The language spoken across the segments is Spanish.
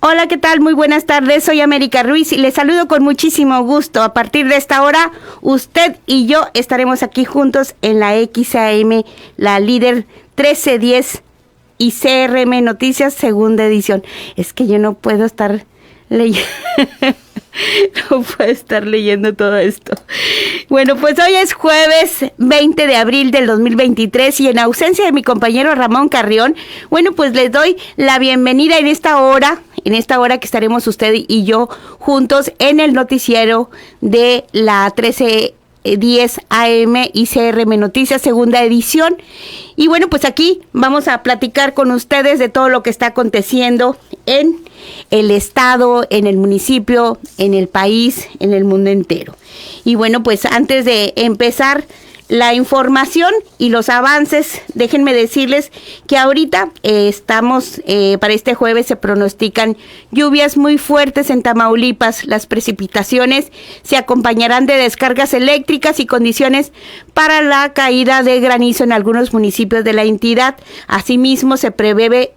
Hola, ¿qué tal? Muy buenas tardes, soy América Ruiz y les saludo con muchísimo gusto. A partir de esta hora, usted y yo estaremos aquí juntos en la XAM, la líder 1310 y CRM Noticias, segunda edición. Es que yo no puedo estar leyendo... No puedo estar leyendo todo esto. Bueno, pues hoy es jueves 20 de abril del 2023 y en ausencia de mi compañero Ramón Carrión, bueno, pues les doy la bienvenida en esta hora que estaremos usted y yo juntos en el noticiero de la 1310 AM y CRM Noticias, segunda edición. Y bueno, pues aquí vamos a platicar con ustedes de todo lo que está aconteciendo en el estado, en el municipio, en el país, en el mundo entero. Y bueno, pues antes de empezar la información y los avances, déjenme decirles que ahorita estamos, para este jueves se pronostican lluvias muy fuertes en Tamaulipas. Las precipitaciones se acompañarán de descargas eléctricas y condiciones para la caída de granizo en algunos municipios de la entidad. Asimismo, se prevé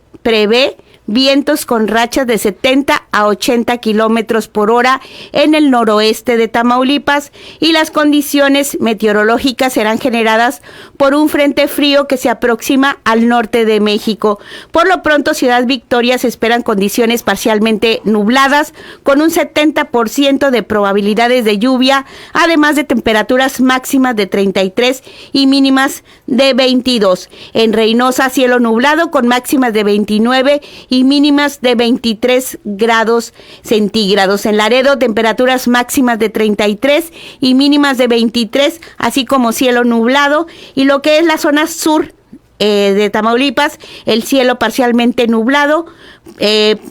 vientos con rachas de 70 a 80 kilómetros por hora en el noroeste de Tamaulipas, y las condiciones meteorológicas serán generadas por un frente frío que se aproxima al norte de México. Por lo pronto, Ciudad Victoria se esperan condiciones parcialmente nubladas con un 70% de probabilidades de lluvia, además de temperaturas máximas de 33 y mínimas de 22. En Reynosa, cielo nublado con máximas de 29 y mínimas de 23 grados centígrados. En Laredo, temperaturas máximas de 33 y mínimas de 23, así como cielo nublado. Y lo que es la zona sur de Tamaulipas, el cielo parcialmente nublado,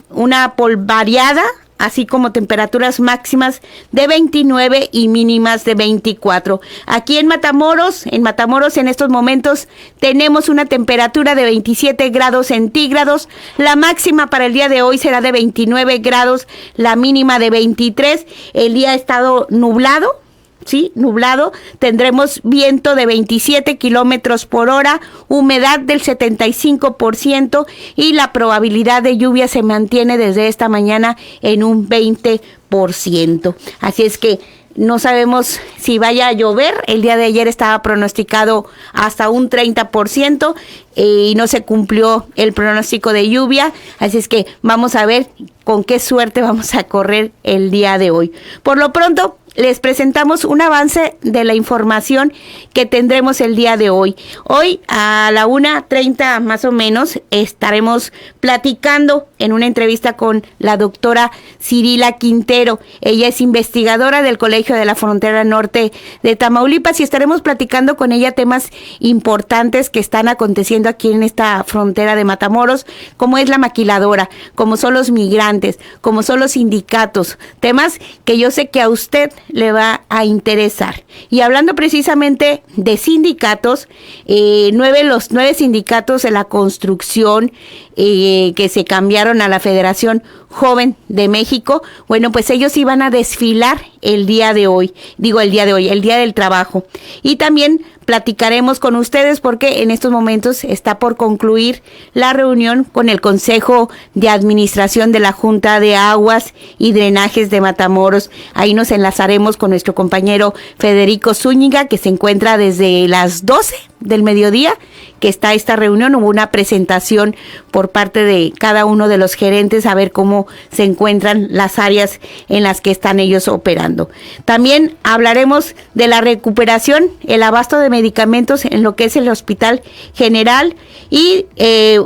una polvareada, así como temperaturas máximas de 29 y mínimas de 24. Aquí en Matamoros en estos momentos tenemos una temperatura de 27 grados centígrados. La máxima para el día de hoy será de 29 grados, la mínima de 23. El día ha estado nublado. Sí, nublado, tendremos viento de 27 kilómetros por hora, humedad del 75% y la probabilidad de lluvia se mantiene desde esta mañana en un 20%. Así es que no sabemos si vaya a llover. El día de ayer estaba pronosticado hasta un 30% y no se cumplió el pronóstico de lluvia. Así es que vamos a ver con qué suerte vamos a correr el día de hoy. Por lo pronto, les presentamos un avance de la información que tendremos el día de hoy. Hoy a la 1:30 más o menos estaremos platicando en una entrevista con la doctora Cirila Quintero. Ella es investigadora del Colegio de la Frontera Norte de Tamaulipas y estaremos platicando con ella temas importantes que están aconteciendo aquí en esta frontera de Matamoros, como es la maquiladora, como son los migrantes, como son los sindicatos, temas que yo sé que a usted le va a interesar. Y hablando precisamente de sindicatos, los 9 sindicatos de la construcción que se cambiaron a la Federación Joven de México, bueno, pues ellos iban a desfilar el día del trabajo. Y también platicaremos con ustedes porque en estos momentos está por concluir la reunión con el Consejo de Administración de la Junta de Aguas y Drenajes de Matamoros. Ahí nos enlazaremos con nuestro compañero Federico Zúñiga, que se encuentra desde las 12 del mediodía, que está esta reunión. Hubo una presentación por parte de cada uno de los gerentes a ver cómo se encuentran las áreas en las que están ellos operando. También hablaremos de la recuperación, el abasto de medicamentos en lo que es el Hospital General, y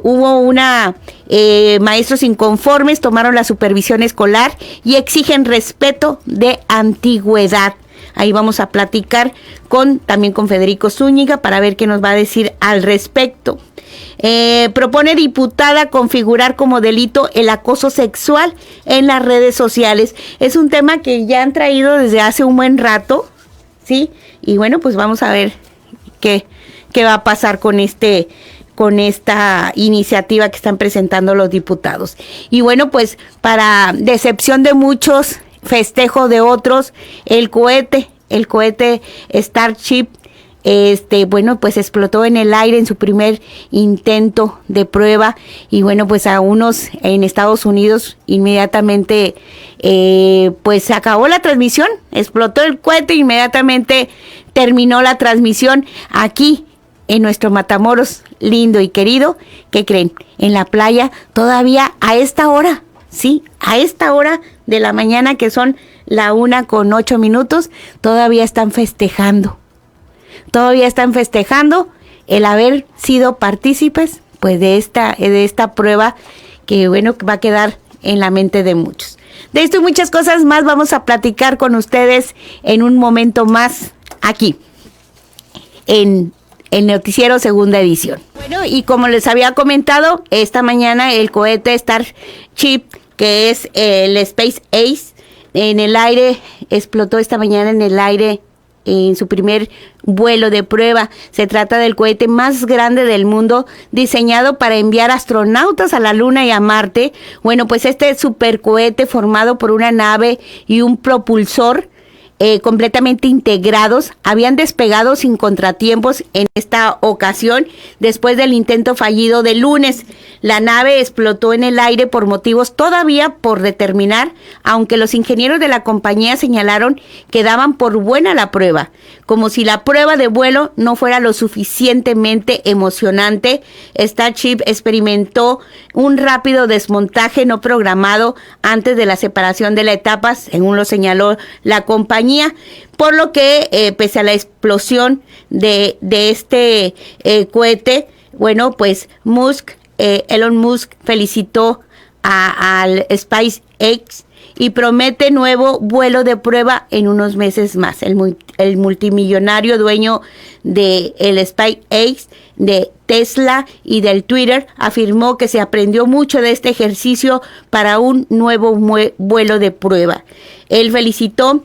hubo maestros inconformes, tomaron la supervisión escolar y exigen respeto de antigüedad. Ahí vamos a platicar también con Federico Zúñiga para ver qué nos va a decir al respecto. Propone diputada configurar como delito el acoso sexual en las redes sociales. Es un tema que ya han traído desde hace un buen rato, ¿sí? Y bueno, pues vamos a ver qué va a pasar con esta iniciativa que están presentando los diputados. Y bueno, pues para decepción de muchos, festejo de otros, el cohete Starship bueno, pues explotó en el aire en su primer intento de prueba y bueno, pues a unos en Estados Unidos inmediatamente pues se acabó la transmisión, explotó el cohete, inmediatamente terminó la transmisión aquí en nuestro Matamoros lindo y querido. ¿Qué creen? En la playa todavía a esta hora, sí, a esta hora de la mañana que son la 1:08, todavía están festejando. Todavía están festejando el haber sido partícipes pues de esta prueba que bueno va a quedar en la mente de muchos. De esto y muchas cosas más vamos a platicar con ustedes en un momento más aquí en el Noticiero Segunda Edición. Bueno, y como les había comentado, esta mañana el cohete Starship, que es el SpaceX, en el aire, explotó esta mañana en el aire en su primer vuelo de prueba. Se trata del cohete más grande del mundo, diseñado para enviar astronautas a la Luna y a Marte. Bueno, pues este supercohete formado por una nave y un propulsor completamente integrados, habían despegado sin contratiempos en esta ocasión después del intento fallido del lunes. La nave explotó en el aire por motivos todavía por determinar, aunque los ingenieros de la compañía señalaron que daban por buena la prueba, como si la prueba de vuelo no fuera lo suficientemente emocionante. Starship experimentó un rápido desmontaje no programado antes de la separación de la etapa, según lo señaló la compañía, por lo que pese a la explosión de este cohete, bueno, pues Elon Musk felicitó al SpaceX y promete nuevo vuelo de prueba en unos meses más. El multimillonario dueño de el SpaceX, de Tesla y del Twitter afirmó que se aprendió mucho de este ejercicio para un nuevo vuelo de prueba. Él felicitó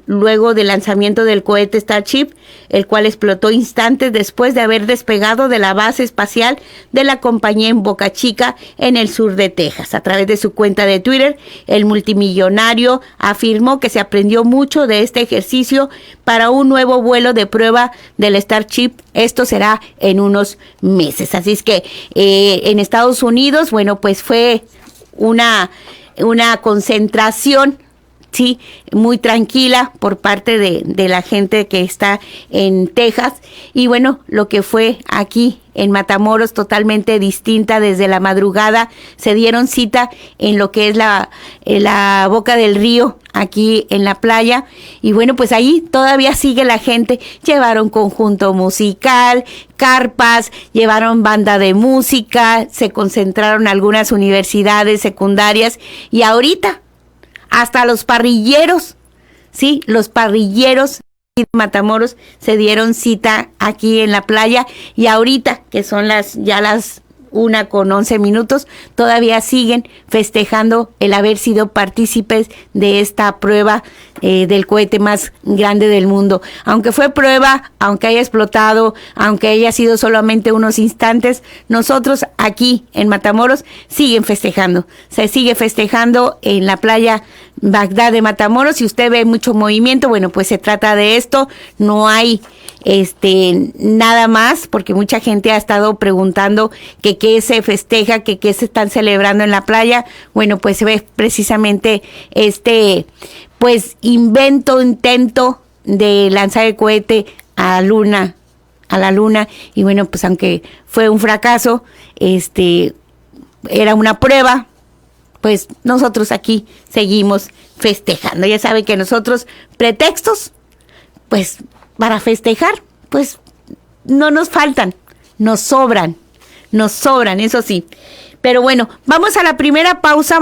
luego del lanzamiento del cohete Starship, el cual explotó instantes después de haber despegado de la base espacial de la compañía en Boca Chica, en el sur de Texas. A través de su cuenta de Twitter, el multimillonario afirmó que se aprendió mucho de este ejercicio para un nuevo vuelo de prueba del Starship. Esto será en unos meses. Así es que en Estados Unidos, bueno, pues fue una concentración, sí, muy tranquila por parte de la gente que está en Texas. Y bueno, lo que fue aquí en Matamoros totalmente distinta. Desde la madrugada se dieron cita en lo que es la boca del río, aquí en la playa, y bueno, pues ahí todavía sigue la gente. Llevaron conjunto musical, carpas, llevaron banda de música, se concentraron algunas universidades secundarias y ahorita hasta los parrilleros, sí, los parrilleros de Matamoros se dieron cita aquí en la playa, y ahorita que son las 1:11, todavía siguen festejando el haber sido partícipes de esta prueba del cohete más grande del mundo. Aunque fue prueba, aunque haya explotado, aunque haya sido solamente unos instantes, nosotros aquí en Matamoros se sigue festejando en la playa Bagdad de Matamoros. Si usted ve mucho movimiento, bueno, pues se trata de esto. No hay nada más, porque mucha gente ha estado preguntando que qué se festeja, que qué se están celebrando en la playa. Bueno, pues se ve precisamente pues intento de lanzar el cohete a la luna, y bueno, pues aunque fue un fracaso, era una prueba, pues nosotros aquí seguimos festejando. Ya sabe que nosotros pretextos, pues para festejar, pues no nos faltan, nos sobran, eso sí. Pero bueno, vamos a la primera pausa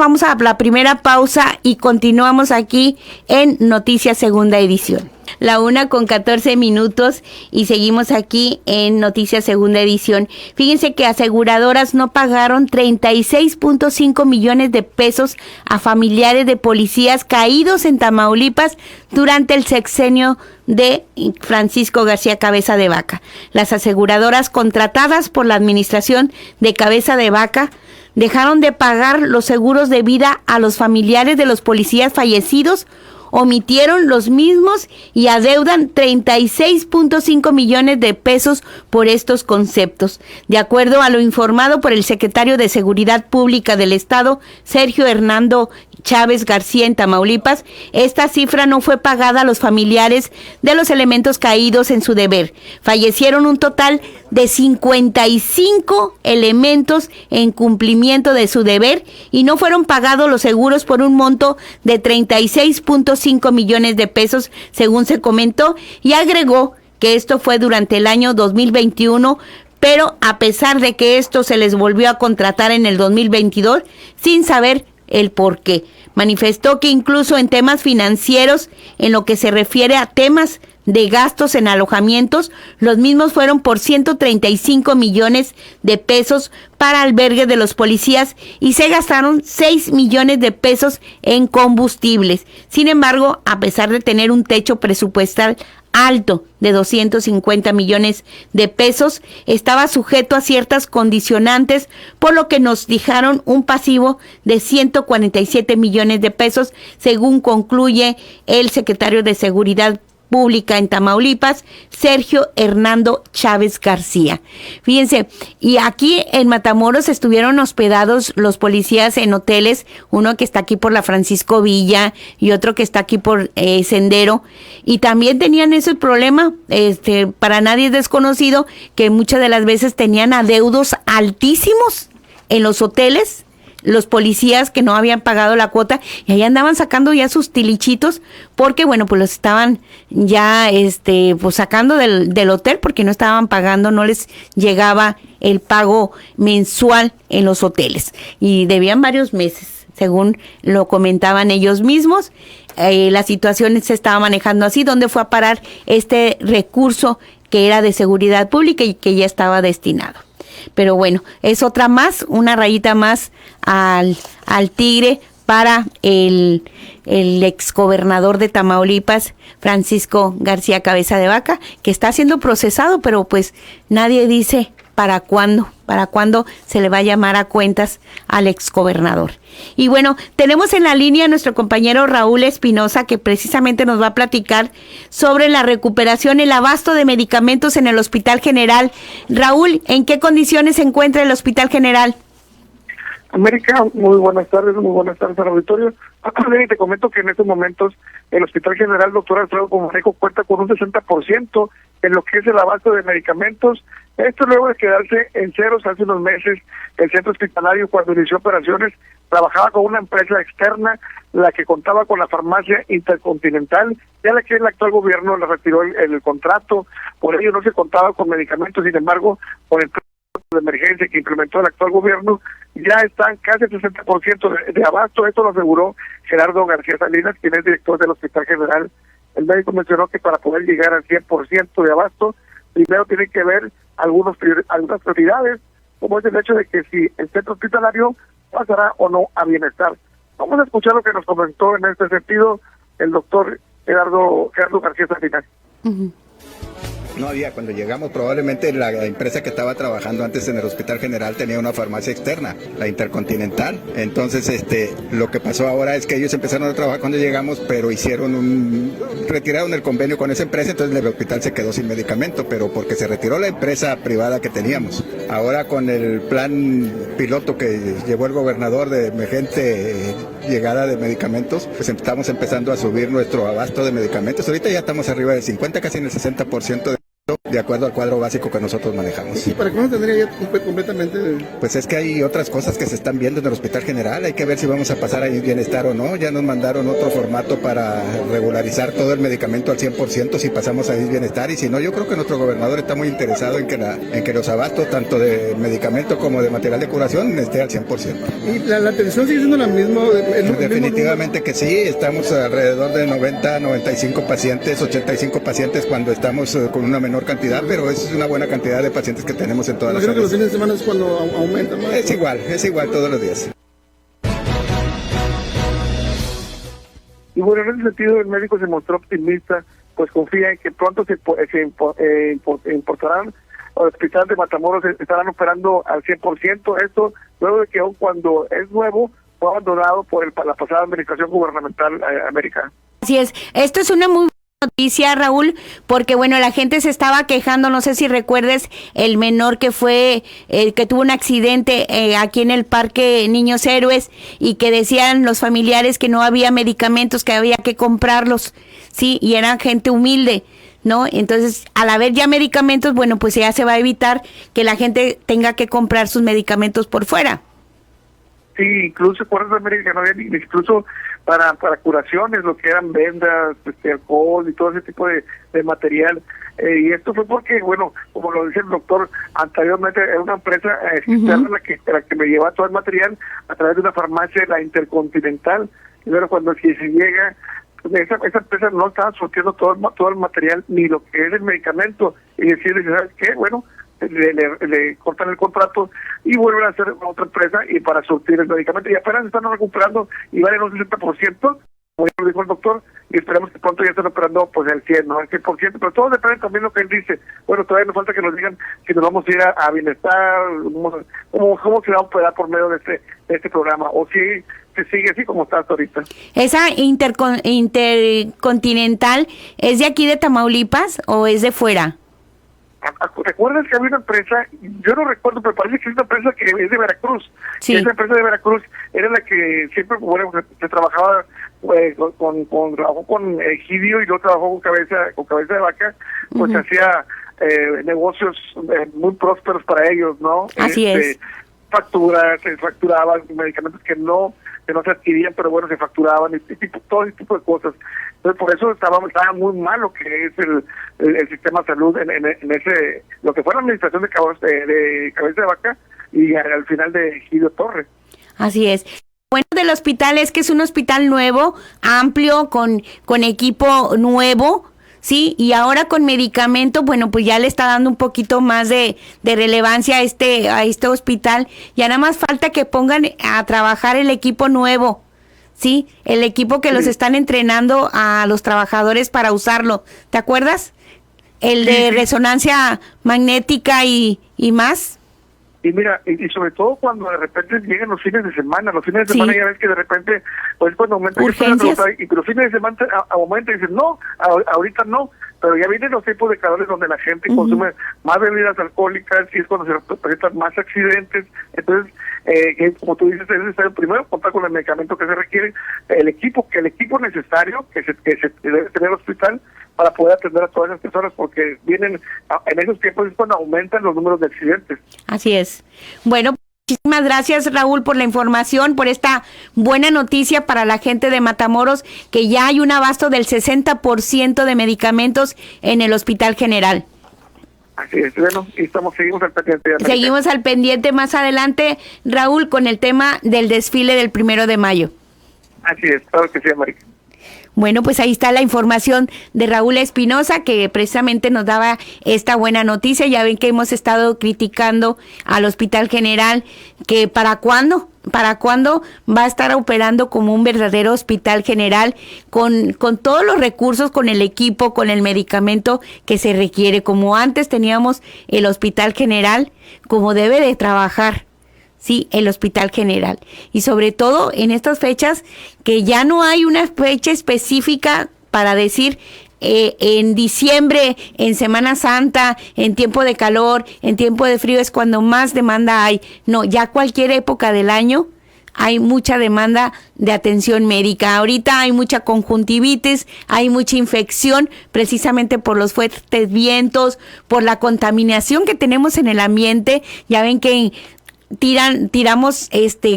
y continuamos aquí en Noticias Segunda Edición. La 1:14 y seguimos aquí en Noticias Segunda Edición. Fíjense que aseguradoras no pagaron 36.5 millones de pesos a familiares de policías caídos en Tamaulipas durante el sexenio de Francisco García Cabeza de Vaca. Las aseguradoras contratadas por la administración de Cabeza de Vaca dejaron de pagar los seguros de vida a los familiares de los policías fallecidos omitieron los mismos y adeudan 36.5 millones de pesos por estos conceptos. De acuerdo a lo informado por el secretario de Seguridad Pública del Estado, Sergio Hernando Chávez García, en Tamaulipas, esta cifra no fue pagada a los familiares de los elementos caídos en su deber. Fallecieron un total de 55 elementos en cumplimiento de su deber y no fueron pagados los seguros por un monto de 36.5 millones de pesos, según se comentó, y agregó que esto fue durante el año 2021, pero a pesar de que esto se les volvió a contratar en el 2022, sin saber el por qué. Manifestó que incluso en temas financieros, en lo que se refiere a temas de gastos en alojamientos, los mismos fueron por 135 millones de pesos para albergue de los policías y se gastaron 6 millones de pesos en combustibles. Sin embargo, a pesar de tener un techo presupuestal alto de 250 millones de pesos, estaba sujeto a ciertas condicionantes, por lo que nos dejaron un pasivo de 147 millones de pesos, según concluye el secretario de Seguridad Pública en Tamaulipas, Sergio Hernando Chávez García. Fíjense, y aquí en Matamoros estuvieron hospedados los policías en hoteles, uno que está aquí por la Francisco Villa y otro que está aquí por Sendero, y también tenían ese problema, para nadie es desconocido, que muchas de las veces tenían adeudos altísimos en los hoteles, los policías que no habían pagado la cuota, y ahí andaban sacando ya sus tilichitos, porque bueno, pues los estaban ya pues sacando del hotel, porque no estaban pagando, no les llegaba el pago mensual en los hoteles, y debían varios meses, según lo comentaban ellos mismos. La situación se estaba manejando así, donde fue a parar este recurso que era de seguridad pública y que ya estaba destinado. Pero bueno, es otra más, una rayita más al tigre para el exgobernador de Tamaulipas, Francisco García Cabeza de Vaca, que está siendo procesado, pero pues nadie dice para cuándo se le va a llamar a cuentas al exgobernador. Y bueno, tenemos en la línea a nuestro compañero Raúl Espinosa, que precisamente nos va a platicar sobre la recuperación, el abasto de medicamentos en el Hospital General. Raúl, ¿en qué condiciones se encuentra el Hospital General? América, muy buenas tardes al auditorio. Te comento que en estos momentos el Hospital General Dr. Alfredo Comarejo cuenta con un 60% en lo que es el abasto de medicamentos. Esto luego de quedarse en ceros hace unos meses. El centro hospitalario, cuando inició operaciones, trabajaba con una empresa externa, la que contaba con la farmacia Intercontinental, ya la que el actual gobierno le retiró el contrato, por ello no se contaba con medicamentos. Sin embargo, con el plan de emergencia que implementó el actual gobierno, ya están casi el 60% de abasto. Esto lo aseguró Gerardo García Salinas, quien es director del Hospital General. El médico mencionó que para poder llegar al 100% de abasto, primero tiene que ver algunas prioridades, como es el hecho de que si el centro hospitalario pasará o no a bienestar. Vamos a escuchar lo que nos comentó en este sentido el doctor Gerardo García Salinas. Uh-huh. No había, cuando llegamos probablemente la empresa que estaba trabajando antes en el Hospital General tenía una farmacia externa, la Intercontinental. Entonces lo que pasó ahora es que ellos empezaron a trabajar cuando llegamos, pero retiraron el convenio con esa empresa, entonces el hospital se quedó sin medicamento, pero porque se retiró la empresa privada que teníamos. Ahora con el plan piloto que llevó el gobernador de emergente llegada de medicamentos, pues estamos empezando a subir nuestro abasto de medicamentos. Ahorita ya estamos arriba del 50, casi en el 60% de acuerdo al cuadro básico que nosotros manejamos. ¿Y para cuándo tendría ya completamente? Pues es que hay otras cosas que se están viendo en el Hospital General, hay que ver si vamos a pasar a bienestar o no. Ya nos mandaron otro formato para regularizar todo el medicamento al 100% si pasamos a bienestar, y si no, yo creo que nuestro gobernador está muy interesado en que los abastos tanto de medicamento como de material de curación esté al 100%. ¿Y la atención sigue siendo la misma? Definitivamente que sí, estamos alrededor de 90, 95 pacientes, 85 pacientes cuando estamos con una menor cantidad, pero es una buena cantidad de pacientes que tenemos en todas las áreas. Creo que los fines de semana es cuando aumenta más. Es igual todos los días. Y bueno, en ese sentido el médico se mostró optimista, pues confía en que pronto se importarán, o el hospital de Matamoros estarán operando al 100%, esto luego de que aun cuando es nuevo, fue abandonado por la pasada administración gubernamental americana. Así es, esto es una muy buena noticia, Raúl, porque bueno, la gente se estaba quejando, no sé si recuerdes el menor que fue, que tuvo un accidente aquí en el Parque Niños Héroes y que decían los familiares que no había medicamentos, que había que comprarlos, sí, y eran gente humilde, ¿no? Entonces, al haber ya medicamentos, bueno, pues ya se va a evitar que la gente tenga que comprar sus medicamentos por fuera. Sí, incluso por eso América no había incluso para curaciones, lo que eran vendas, alcohol y todo ese tipo de material. Y esto fue porque, bueno, como lo dice el doctor, anteriormente era una empresa externa la que me llevaba todo el material a través de una farmacia, la Intercontinental. Y luego cuando se llega, esa empresa no estaba surtiendo todo el material, ni lo que es el medicamento. Y decirle, ¿sabes qué? Bueno, le cortan el contrato y vuelven a hacer otra empresa y para surtir el medicamento, y apenas están recuperando y valen un 60%, como ya lo dijo el doctor, y esperamos que pronto ya estén operando pues el 100, ¿no? El 100%, pero todo depende también de lo que él dice. Bueno, todavía nos falta que nos digan si nos vamos a ir a bienestar, cómo se va a operar por medio de este programa, o si se sigue así como está hasta ahorita. ¿Esa Intercontinental es de aquí de Tamaulipas o es de fuera? ¿Recuerdas que había una empresa? Yo no recuerdo, pero parece que es una empresa que es de Veracruz. Sí. Esa empresa de Veracruz era la que siempre, bueno, se trabajaba trabajó con Egidio y luego trabajó con cabeza de vaca, pues hacía negocios muy prósperos para ellos, ¿no? Así es. Se facturaban medicamentos que no se adquirían, pero bueno, se facturaban, todo ese tipo de cosas. Entonces, por eso estaba muy mal lo que es el sistema de salud en ese, lo que fue la administración de cabeza de vaca y al final de Egidio Torres. Así es. Bueno, del hospital es que es un hospital nuevo, amplio, con equipo nuevo, sí, y ahora con medicamento, bueno, pues ya le está dando un poquito más de relevancia a este hospital. Ya nada más falta que pongan a trabajar el equipo nuevo, sí, el equipo que los están entrenando a los trabajadores para usarlo. ¿Te acuerdas? El de resonancia magnética y más. Y mira, y sobre todo cuando de repente llegan los fines de semana ya ves que de repente, pues cuando aumenta urgencias, y que los fines de semana aumenta y dicen, no, ahorita no, pero ya vienen los tiempos de calores donde la gente consume más bebidas alcohólicas y es cuando se presentan más accidentes. Entonces, como tú dices, es necesario primero contar con el medicamento que se requiere, el equipo necesario que debe tener el hospital para poder atender a todas esas personas, porque vienen en esos tiempos es cuando aumentan los números de accidentes. Así es. Bueno, muchísimas gracias, Raúl, por la información, por esta buena noticia para la gente de Matamoros, que ya hay un abasto del 60% de medicamentos en el Hospital General. Así es, bueno, y seguimos al pendiente. Seguimos al pendiente más adelante, Raúl, con el tema del desfile del 1 de mayo. Así es, claro que sí, América. Bueno, pues ahí está la información de Raúl Espinosa, que precisamente nos daba esta buena noticia. Ya ven que hemos estado criticando al Hospital General, que ¿para cuándo va a estar operando como un verdadero hospital general con todos los recursos, con el equipo, con el medicamento que se requiere, como antes teníamos el Hospital General, como debe de trabajar? Sí, el Hospital General. Y sobre todo en estas fechas, que ya no hay una fecha específica para decir en diciembre, en Semana Santa, en tiempo de calor, en tiempo de frío es cuando más demanda hay. No, ya cualquier época del año hay mucha demanda de atención médica. Ahorita hay mucha conjuntivitis, hay mucha infección, precisamente por los fuertes vientos, por la contaminación que tenemos en el ambiente. Ya ven que tiramos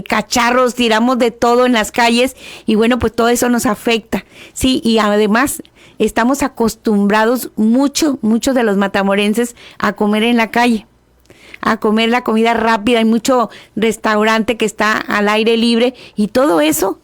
cacharros, tiramos de todo en las calles y bueno, pues todo eso nos afecta. Sí, y además estamos acostumbrados muchos de los matamorenses a comer en la calle, a comer la comida rápida. Hay mucho restaurante que está al aire libre y todo eso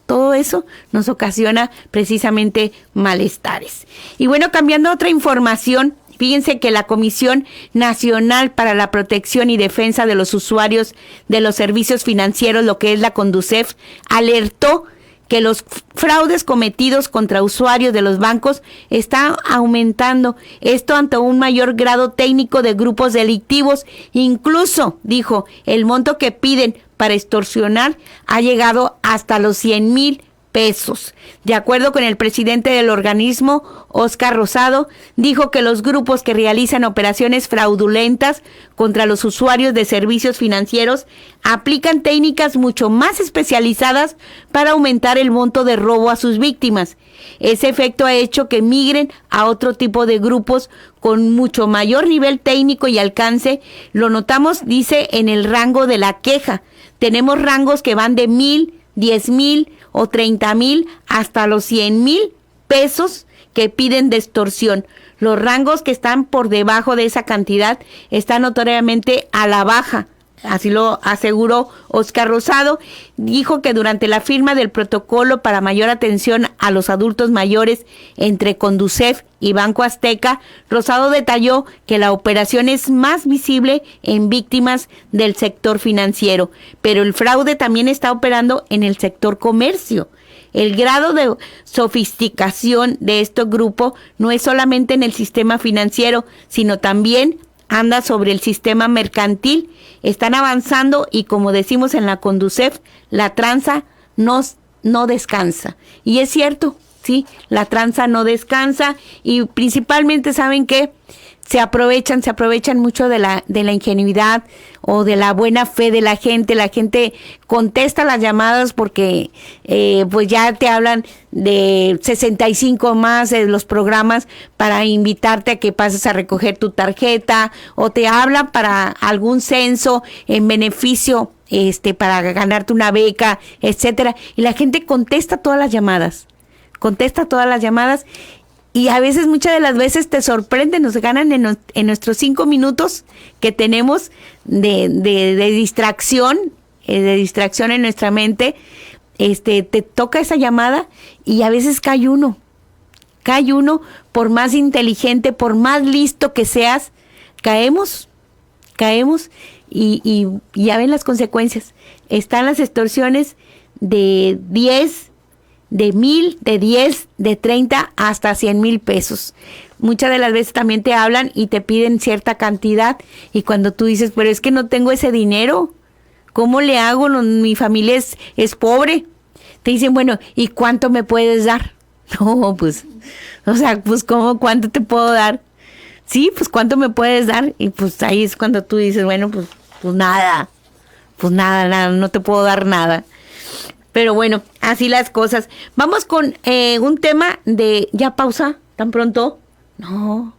nos ocasiona precisamente malestares. Y bueno, cambiando a otra información, fíjense que la Comisión Nacional para la Protección y Defensa de los Usuarios de los Servicios Financieros, lo que es la CONDUCEF, alertó que los fraudes cometidos contra usuarios de los bancos están aumentando. Esto ante un mayor grado técnico de grupos delictivos. Incluso, dijo, el monto que piden para extorsionar ha llegado hasta los 100,000 pesos. De acuerdo con el presidente del organismo, Óscar Rosado, dijo que los grupos que realizan operaciones fraudulentas contra los usuarios de servicios financieros aplican técnicas mucho más especializadas para aumentar el monto de robo a sus víctimas. Ese efecto ha hecho que migren a otro tipo de grupos con mucho mayor nivel técnico y alcance. Lo notamos, dice, en el rango de la queja. Tenemos rangos que van de 1,000, 10,000 o 30,000 hasta los 100,000 pesos que piden de extorsión. Los rangos que están por debajo de esa cantidad están notoriamente a la baja. Así lo aseguró Óscar Rosado. Dijo que durante la firma del protocolo para mayor atención a los adultos mayores entre Conducef y Banco Azteca, Rosado detalló que la operación es más visible en víctimas del sector financiero, pero el fraude también está operando en el sector comercio. El grado de sofisticación de este grupo no es solamente en el sistema financiero, sino también anda sobre el sistema mercantil. Están avanzando y, como decimos en la Conducef, la tranza no descansa. Y es cierto, sí, la tranza no descansa y principalmente, ¿saben qué? Se aprovechan mucho de la ingenuidad o de la buena fe de la gente. La gente contesta las llamadas porque pues ya te hablan de 65 más de los programas para invitarte a que pases a recoger tu tarjeta, o te hablan para algún censo en beneficio para ganarte una beca, etcétera. Y la gente contesta todas las llamadas. Y a veces, muchas de las veces te sorprenden, nos ganan en nuestros 5 minutos que tenemos de distracción en nuestra mente. Te toca esa llamada y a veces cae uno, por más inteligente, por más listo que seas, caemos y ya ven las consecuencias. Están las extorsiones de 10, de 1,000, de 10, de 30 hasta 100,000 pesos. Muchas de las veces también te hablan y te piden cierta cantidad, y cuando tú dices, pero es que no tengo ese dinero, ¿cómo le hago? No, mi familia es pobre. Te dicen, bueno, ¿y cuánto me puedes dar? No, pues, o sea, pues ¿cuánto te puedo dar? Sí, pues ¿cuánto me puedes dar? Y pues ahí es cuando tú dices, bueno, pues nada, no te puedo dar nada. Pero bueno, así las cosas. Vamos con un tema de... ¿Ya pausa? ¿Tan pronto? No.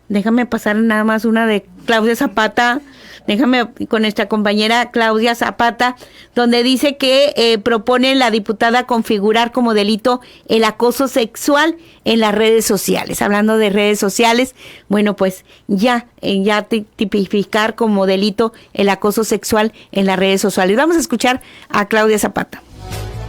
Déjame pasar nada más una de Claudia Zapata. Déjame con nuestra compañera Claudia Zapata, donde dice que propone la diputada configurar como delito el acoso sexual en las redes sociales. Hablando de redes sociales, bueno, pues ya tipificar como delito el acoso sexual en las redes sociales. Vamos a escuchar a Claudia Zapata.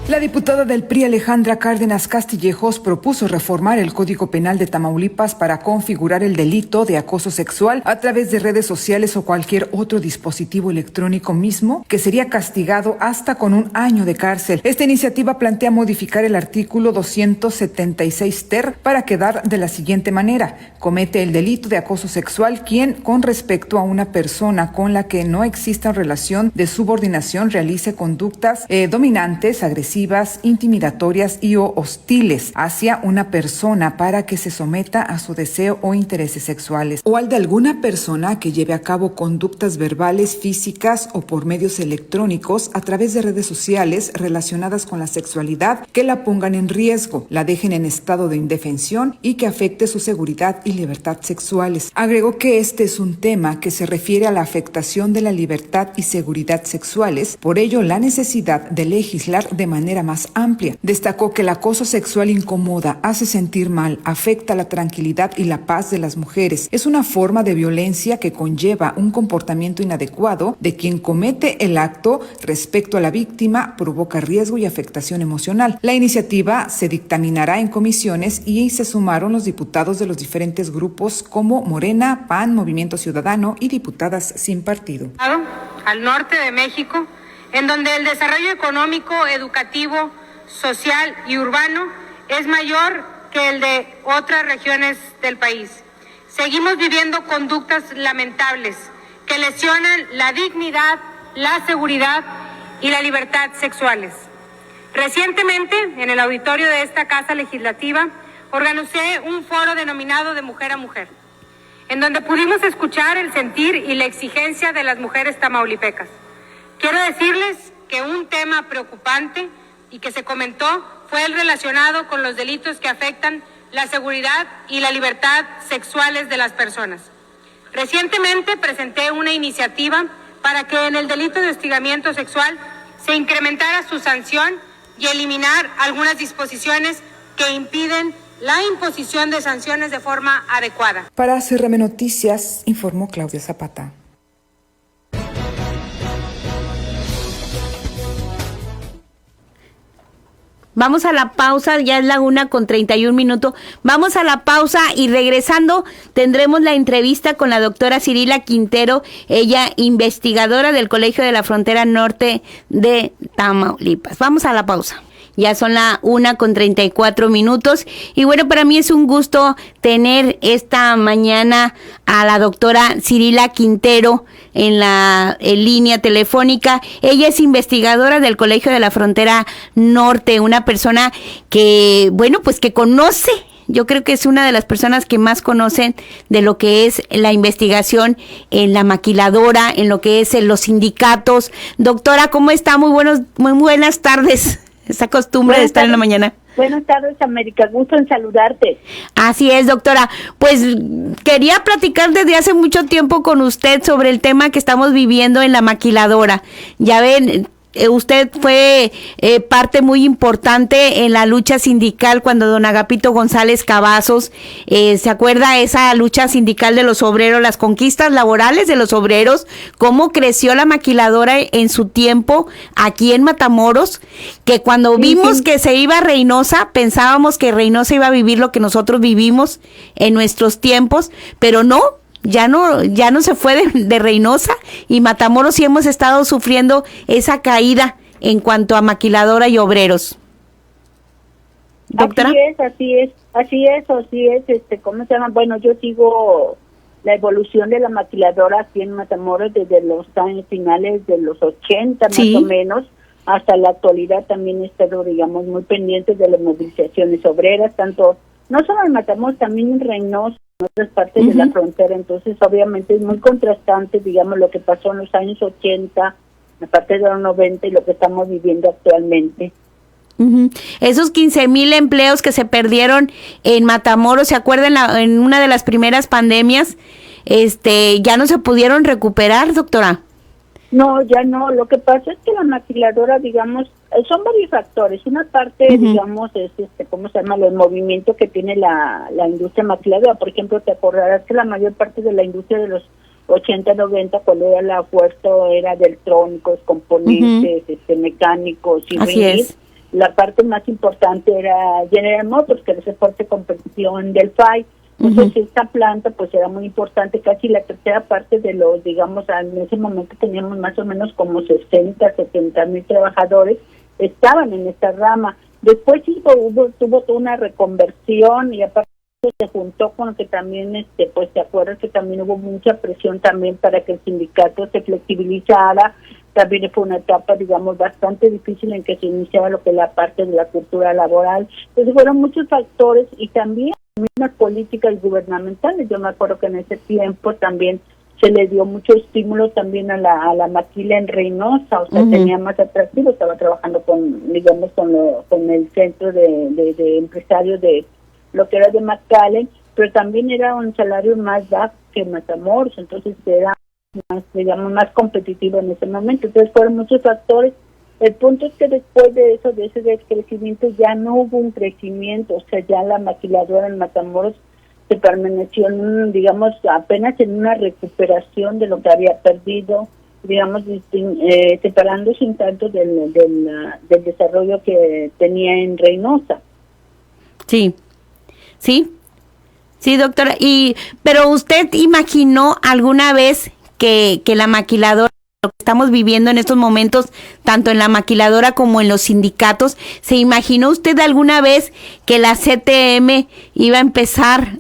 La diputada del PRI, Alejandra Cárdenas Castillejos, propuso reformar el Código Penal de Tamaulipas para configurar el delito de acoso sexual a través de redes sociales o cualquier otro dispositivo electrónico mismo, que sería castigado hasta con 1 año de cárcel. Esta iniciativa plantea modificar el artículo 276 ter para quedar de la siguiente manera: comete el delito de acoso sexual quien, con respecto a una persona con la que no exista relación de subordinación, realice conductas dominantes, agresivas, intimidatorias y o hostiles hacia una persona para que se someta a su deseo o intereses sexuales, o al de alguna persona que lleve a cabo conductas verbales, físicas o por medios electrónicos a través de redes sociales relacionadas con la sexualidad que la pongan en riesgo, la dejen en estado de indefensión y que afecte su seguridad y libertad sexuales. Agregó que este es un tema que se refiere a la afectación de la libertad y seguridad sexuales, por ello la necesidad de legislar de manera más amplia. Destacó que el acoso sexual incomoda, hace sentir mal, afecta la tranquilidad y la paz de las mujeres. Es una forma de violencia que conlleva un comportamiento inadecuado de quien comete el acto respecto a la víctima, provoca riesgo y afectación emocional. La iniciativa se dictaminará en comisiones y se sumaron los diputados de los diferentes grupos como Morena, PAN, Movimiento Ciudadano y diputadas sin partido. Al norte de México, en donde el desarrollo económico, educativo, social y urbano es mayor que el de otras regiones del país. Seguimos viviendo conductas lamentables que lesionan la dignidad, la seguridad y la libertad sexuales. Recientemente, en el auditorio de esta Casa Legislativa, organicé un foro denominado De Mujer a Mujer, en donde pudimos escuchar el sentir y la exigencia de las mujeres tamaulipecas. Quiero decirles que un tema preocupante y que se comentó fue el relacionado con los delitos que afectan la seguridad y la libertad sexuales de las personas. Recientemente presenté una iniciativa para que en el delito de hostigamiento sexual se incrementara su sanción y eliminar algunas disposiciones que impiden la imposición de sanciones de forma adecuada. Para CRM Noticias, informó Claudia Zapata. Vamos a la pausa, ya es la 1:31. Vamos a la pausa y regresando tendremos la entrevista con la doctora Cirila Quintero, ella investigadora del Colegio de la Frontera Norte de Tamaulipas. Vamos a la pausa. Ya son la 1:34. Y bueno, para mí es un gusto tener esta mañana a la doctora Cirila Quintero en línea telefónica. Ella es investigadora del Colegio de la Frontera Norte, una persona que, bueno, pues que conoce, yo creo que es una de las personas que más conocen de lo que es la investigación en la maquiladora, en lo que es en los sindicatos. Doctora, ¿cómo está? Muy buenas tardes. Esa costumbre de estar en la mañana. Buenas tardes, América. Gusto en saludarte. Así es, doctora. Pues quería platicar desde hace mucho tiempo con usted sobre el tema que estamos viviendo en la maquiladora. Ya ven, usted fue parte muy importante en la lucha sindical cuando don Agapito González Cavazos, ¿se acuerda esa lucha sindical de los obreros, las conquistas laborales de los obreros? ¿Cómo creció la maquiladora en su tiempo aquí en Matamoros? Que cuando vimos que se iba a Reynosa, pensábamos que Reynosa iba a vivir lo que nosotros vivimos en nuestros tiempos, pero no. Ya no se fue de Reynosa, y Matamoros sí hemos estado sufriendo esa caída en cuanto a maquiladora y obreros. ¿Doctora? Así es, ¿cómo se llama? Bueno, yo sigo la evolución de la maquiladora aquí en Matamoros desde los años finales de los 80 sí, más o menos, hasta la actualidad. También he estado, digamos, muy pendiente de las movilizaciones obreras, tanto, no solo en Matamoros, también en Reynosa, en otras partes de la frontera. Entonces obviamente es muy contrastante, digamos, lo que pasó en los años 80, a partir de los 90 y lo que estamos viviendo actualmente. Esos 15,000 empleos que se perdieron en Matamoros, ¿se acuerdan en una de las primeras pandemias? Ya no se pudieron recuperar, doctora. No, ya no. Lo que pasa es que la maquiladora, digamos, son varios factores. Una parte, digamos, es ¿cómo se llama? El movimiento que tiene la industria maquiladora. Por ejemplo, te acordarás que la mayor parte de la industria de los 80, 90, cuando era la fuerza, era de electrónicos, componentes, mecánicos y así es. La parte más importante era General Motors, que era fuerte competición del FAI. Entonces esta planta pues era muy importante, casi la tercera parte de los, digamos, en ese momento teníamos más o menos como 60, 70,000 trabajadores, estaban en esta rama. Después tuvo toda una reconversión, y aparte se juntó con que también, pues te acuerdas que también hubo mucha presión también para que el sindicato se flexibilizara. También fue una etapa, digamos, bastante difícil en que se iniciaba lo que es la parte de la cultura laboral. Entonces fueron muchos factores, y también mismas políticas gubernamentales. Yo me acuerdo que en ese tiempo también se le dio mucho estímulo también a la maquila en Reynosa, o sea, tenía más atractivo. Estaba trabajando con, digamos, con el centro de empresarios de lo que era de McAllen, pero también era un salario más bajo que Matamoros, entonces era más, digamos, más competitivo en ese momento. Entonces fueron muchos factores. El punto es que después de eso, de ese descrecimiento, ya no hubo un crecimiento, o sea, ya la maquiladora en Matamoros se permaneció, digamos, apenas en una recuperación de lo que había perdido, digamos, separándose un tanto del desarrollo que tenía en Reynosa. Sí, doctora. Pero usted imaginó alguna vez que la maquiladora, lo que estamos viviendo en estos momentos, tanto en la maquiladora como en los sindicatos, ¿se imaginó usted alguna vez que la CTM iba a empezar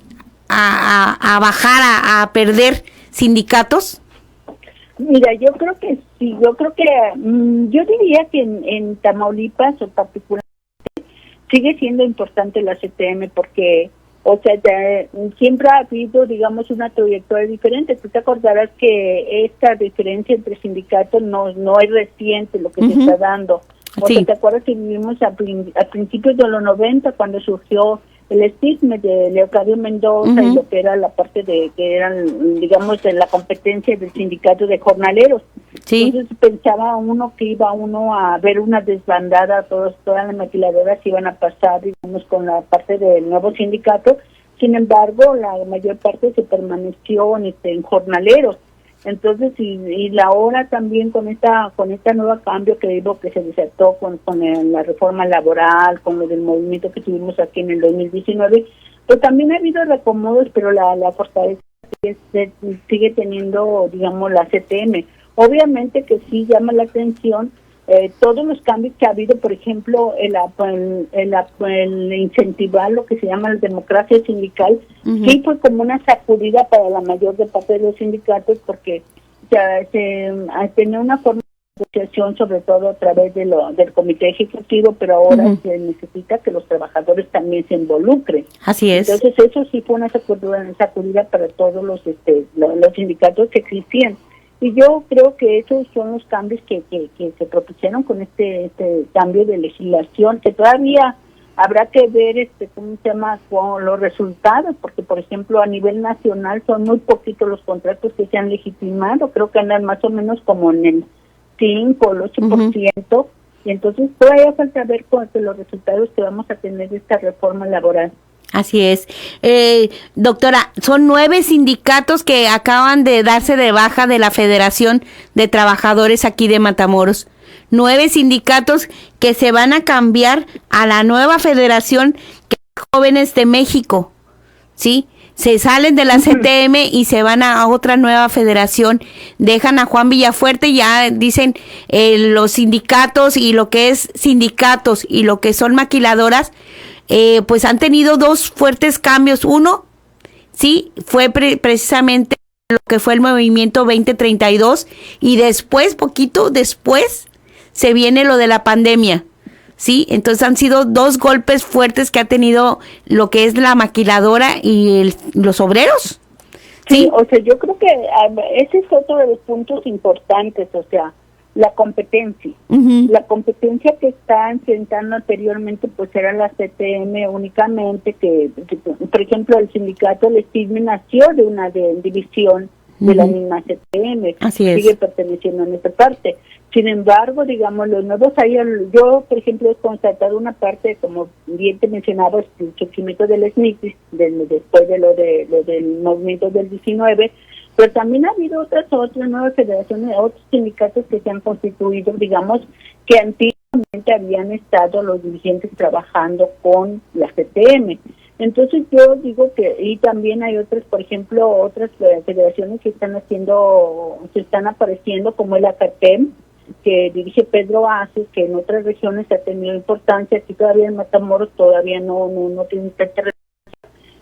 a bajar, a perder sindicatos? Mira, yo creo que sí, yo diría que en Tamaulipas o particularmente sigue siendo importante la CTM porque, o sea, siempre ha habido, digamos, una trayectoria diferente. Tú te acordarás que esta diferencia entre sindicatos no es reciente lo que se está dando. O sea, ¿te acuerdas que vivimos a principios de los 90 cuando surgió el estigma de Leocadio Mendoza y lo que era la parte de que eran, digamos, de la competencia del sindicato de jornaleros? Sí. Entonces pensaba uno que iba uno a ver una desbandada, todas las maquiladoras iban a pasar, digamos, con la parte del nuevo sindicato. Sin embargo, la mayor parte se permaneció en jornaleros. Entonces, y la hora también con esta nueva cambio que digo que se desató con la reforma laboral, con lo del movimiento que tuvimos aquí en el 2019, pues también ha habido reacomodos, pero la fortaleza sigue teniendo, digamos, la CTM. Obviamente que sí llama la atención todos los cambios que ha habido, por ejemplo, el incentivar lo que se llama la democracia sindical, sí fue como una sacudida para la mayor parte de los sindicatos, porque ya se tenía una forma de negociación, sobre todo a través del comité ejecutivo, pero ahora se necesita que los trabajadores también se involucren. Así es. Entonces eso sí fue una sacudida para todos los sindicatos que existían. Y yo creo que esos son los cambios que se propusieron con este cambio de legislación, que todavía habrá que ver cómo se llama con los resultados, porque por ejemplo a nivel nacional son muy poquitos los contratos que se han legitimado, creo que andan más o menos como en el 5 o el 8%, y entonces todavía falta ver los resultados que vamos a tener de esta reforma laboral. Así es. Doctora, son 9 sindicatos que acaban de darse de baja de la Federación de Trabajadores aquí de Matamoros. 9 sindicatos que se van a cambiar a la nueva Federación Jóvenes de México, ¿sí? Se salen de la CTM y se van a otra nueva federación, dejan a Juan Villafuerte, ya dicen los sindicatos y lo que es sindicatos y lo que son maquiladoras, pues han tenido 2 fuertes cambios. Uno, sí, fue precisamente lo que fue el movimiento 2032 y después, poquito después, se viene lo de la pandemia, sí. Entonces han sido 2 golpes fuertes que ha tenido lo que es la maquiladora y los obreros. Sí, o sea, yo creo que ese es otro de los puntos importantes, o sea, la competencia. La competencia que estaban sentando anteriormente pues era la CTM únicamente, que por ejemplo el sindicato del STIGME nació de una división de la misma CTM. Así es. Sigue perteneciendo a nuestra parte. Sin embargo, digamos, los nuevos yo por ejemplo he constatado una parte, como bien te mencionaba, el surgimiento del SNIC después de lo del movimiento del 19, pero también ha habido otras nuevas federaciones, otros sindicatos que se han constituido, digamos, que antiguamente habían estado los dirigentes trabajando con la CTM. Entonces yo digo que, y también hay otras, por ejemplo, otras federaciones que están apareciendo, como el ACATEM, que dirige Pedro Aces, que en otras regiones ha tenido importancia, aquí todavía en Matamoros todavía no tiene tanta relevancia,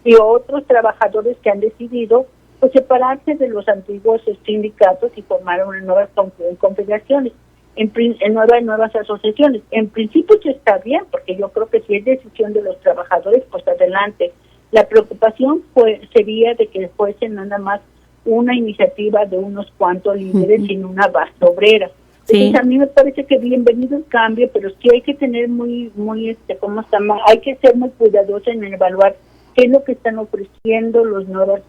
y otros trabajadores que han decidido pues separarse de los antiguos sindicatos y formar unas nuevas confederaciones, nuevas asociaciones. En principio eso está bien, porque yo creo que si es decisión de los trabajadores, pues adelante. La preocupación sería de que fuese nada más una iniciativa de unos cuantos líderes sin una base obrera. Sí. Entonces a mí me parece que bienvenido el cambio, pero sí hay que tener hay que ser muy cuidadosos en evaluar qué es lo que están ofreciendo las nuevas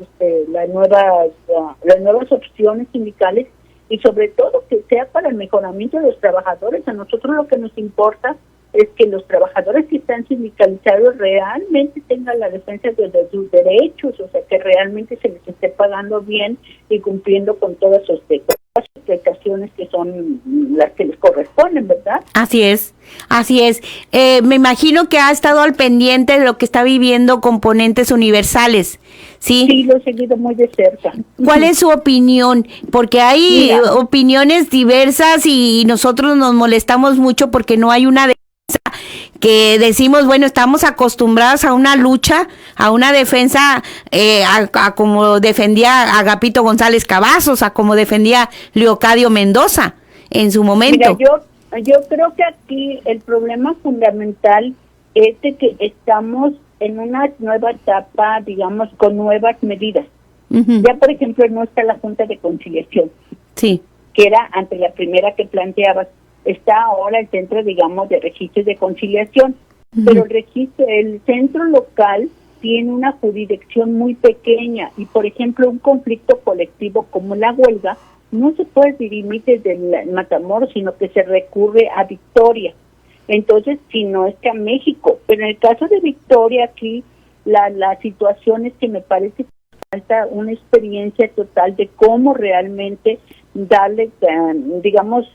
opciones sindicales, y sobre todo que sea para el mejoramiento de los trabajadores. A nosotros lo que nos importa es que los trabajadores que están sindicalizados realmente tengan la defensa de sus derechos, o sea, que realmente se les esté pagando bien y cumpliendo con todas sus explicaciones que son las que les corresponden, ¿verdad? Así es. Me imagino que ha estado al pendiente de lo que está viviendo Componentes Universales, ¿sí? Sí, lo he seguido muy de cerca. ¿Cuál es su opinión? Porque hay opiniones diversas y nosotros nos molestamos mucho porque no hay una defensa que decimos, bueno, estamos acostumbrados a una lucha, a una defensa, a como defendía Agapito González Cavazos, a como defendía Leocadio Mendoza en su momento. Mira, yo creo que aquí el problema fundamental es de que estamos en una nueva etapa, digamos, con nuevas medidas. Uh-huh. Ya, por ejemplo, no está la Junta de Conciliación, sí, que era ante la primera que planteabas. Está ahora el Centro, digamos, de Registro de Conciliación, uh-huh. Pero el centro local tiene una jurisdicción muy pequeña y, por ejemplo, un conflicto colectivo como la huelga no se puede dirimir desde el Matamoros, sino que se recurre a Victoria. Entonces, si no es que a México, pero en el caso de Victoria aquí, la situación es que me parece que falta una experiencia total de cómo realmente darle, digamos,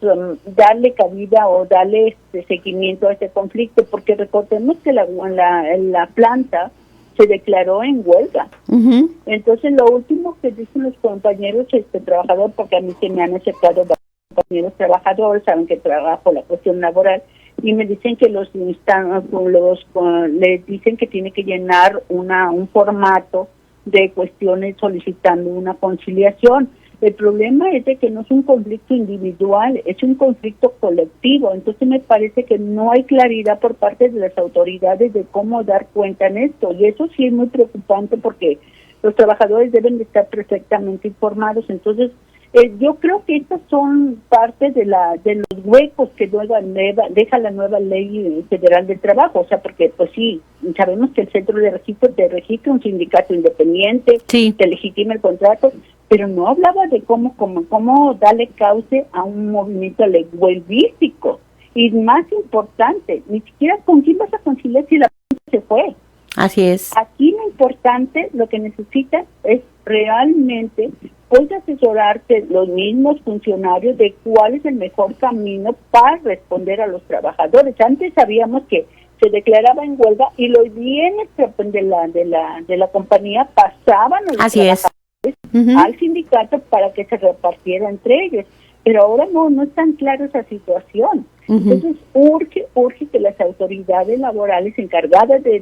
darle cabida o darle seguimiento a este conflicto, porque recordemos que la planta se declaró en huelga. Uh-huh. Entonces, lo último que dicen los compañeros trabajadores, porque a mí se me han aceptado compañeros trabajadores, saben que trabajo la cuestión laboral, y me dicen que les dicen que tiene que llenar un formato de cuestiones solicitando una conciliación. El problema es de que no es un conflicto individual, es un conflicto colectivo. Entonces me parece que no hay claridad por parte de las autoridades de cómo dar cuenta en esto. Y eso sí es muy preocupante porque los trabajadores deben de estar perfectamente informados. Entonces yo creo que estas son parte de los huecos que deja la nueva ley federal del trabajo. O sea, porque pues sí, sabemos que el centro de registro te registra un sindicato independiente, sí, te legitima el contrato, pero no hablaba de cómo darle cauce a un movimiento huelguístico. Y más importante, ni siquiera con quién vas a conciliar si la se fue. Así es. Aquí lo importante, lo que necesitas es realmente puedes asesorarte los mismos funcionarios de cuál es el mejor camino para responder a los trabajadores. Antes sabíamos que se declaraba en huelga y los bienes de la compañía pasaban a los Así trabajadores, uh-huh, al sindicato para que se repartiera entre ellos. Pero ahora no es tan clara esa situación. Uh-huh. Entonces urge que las autoridades laborales encargadas de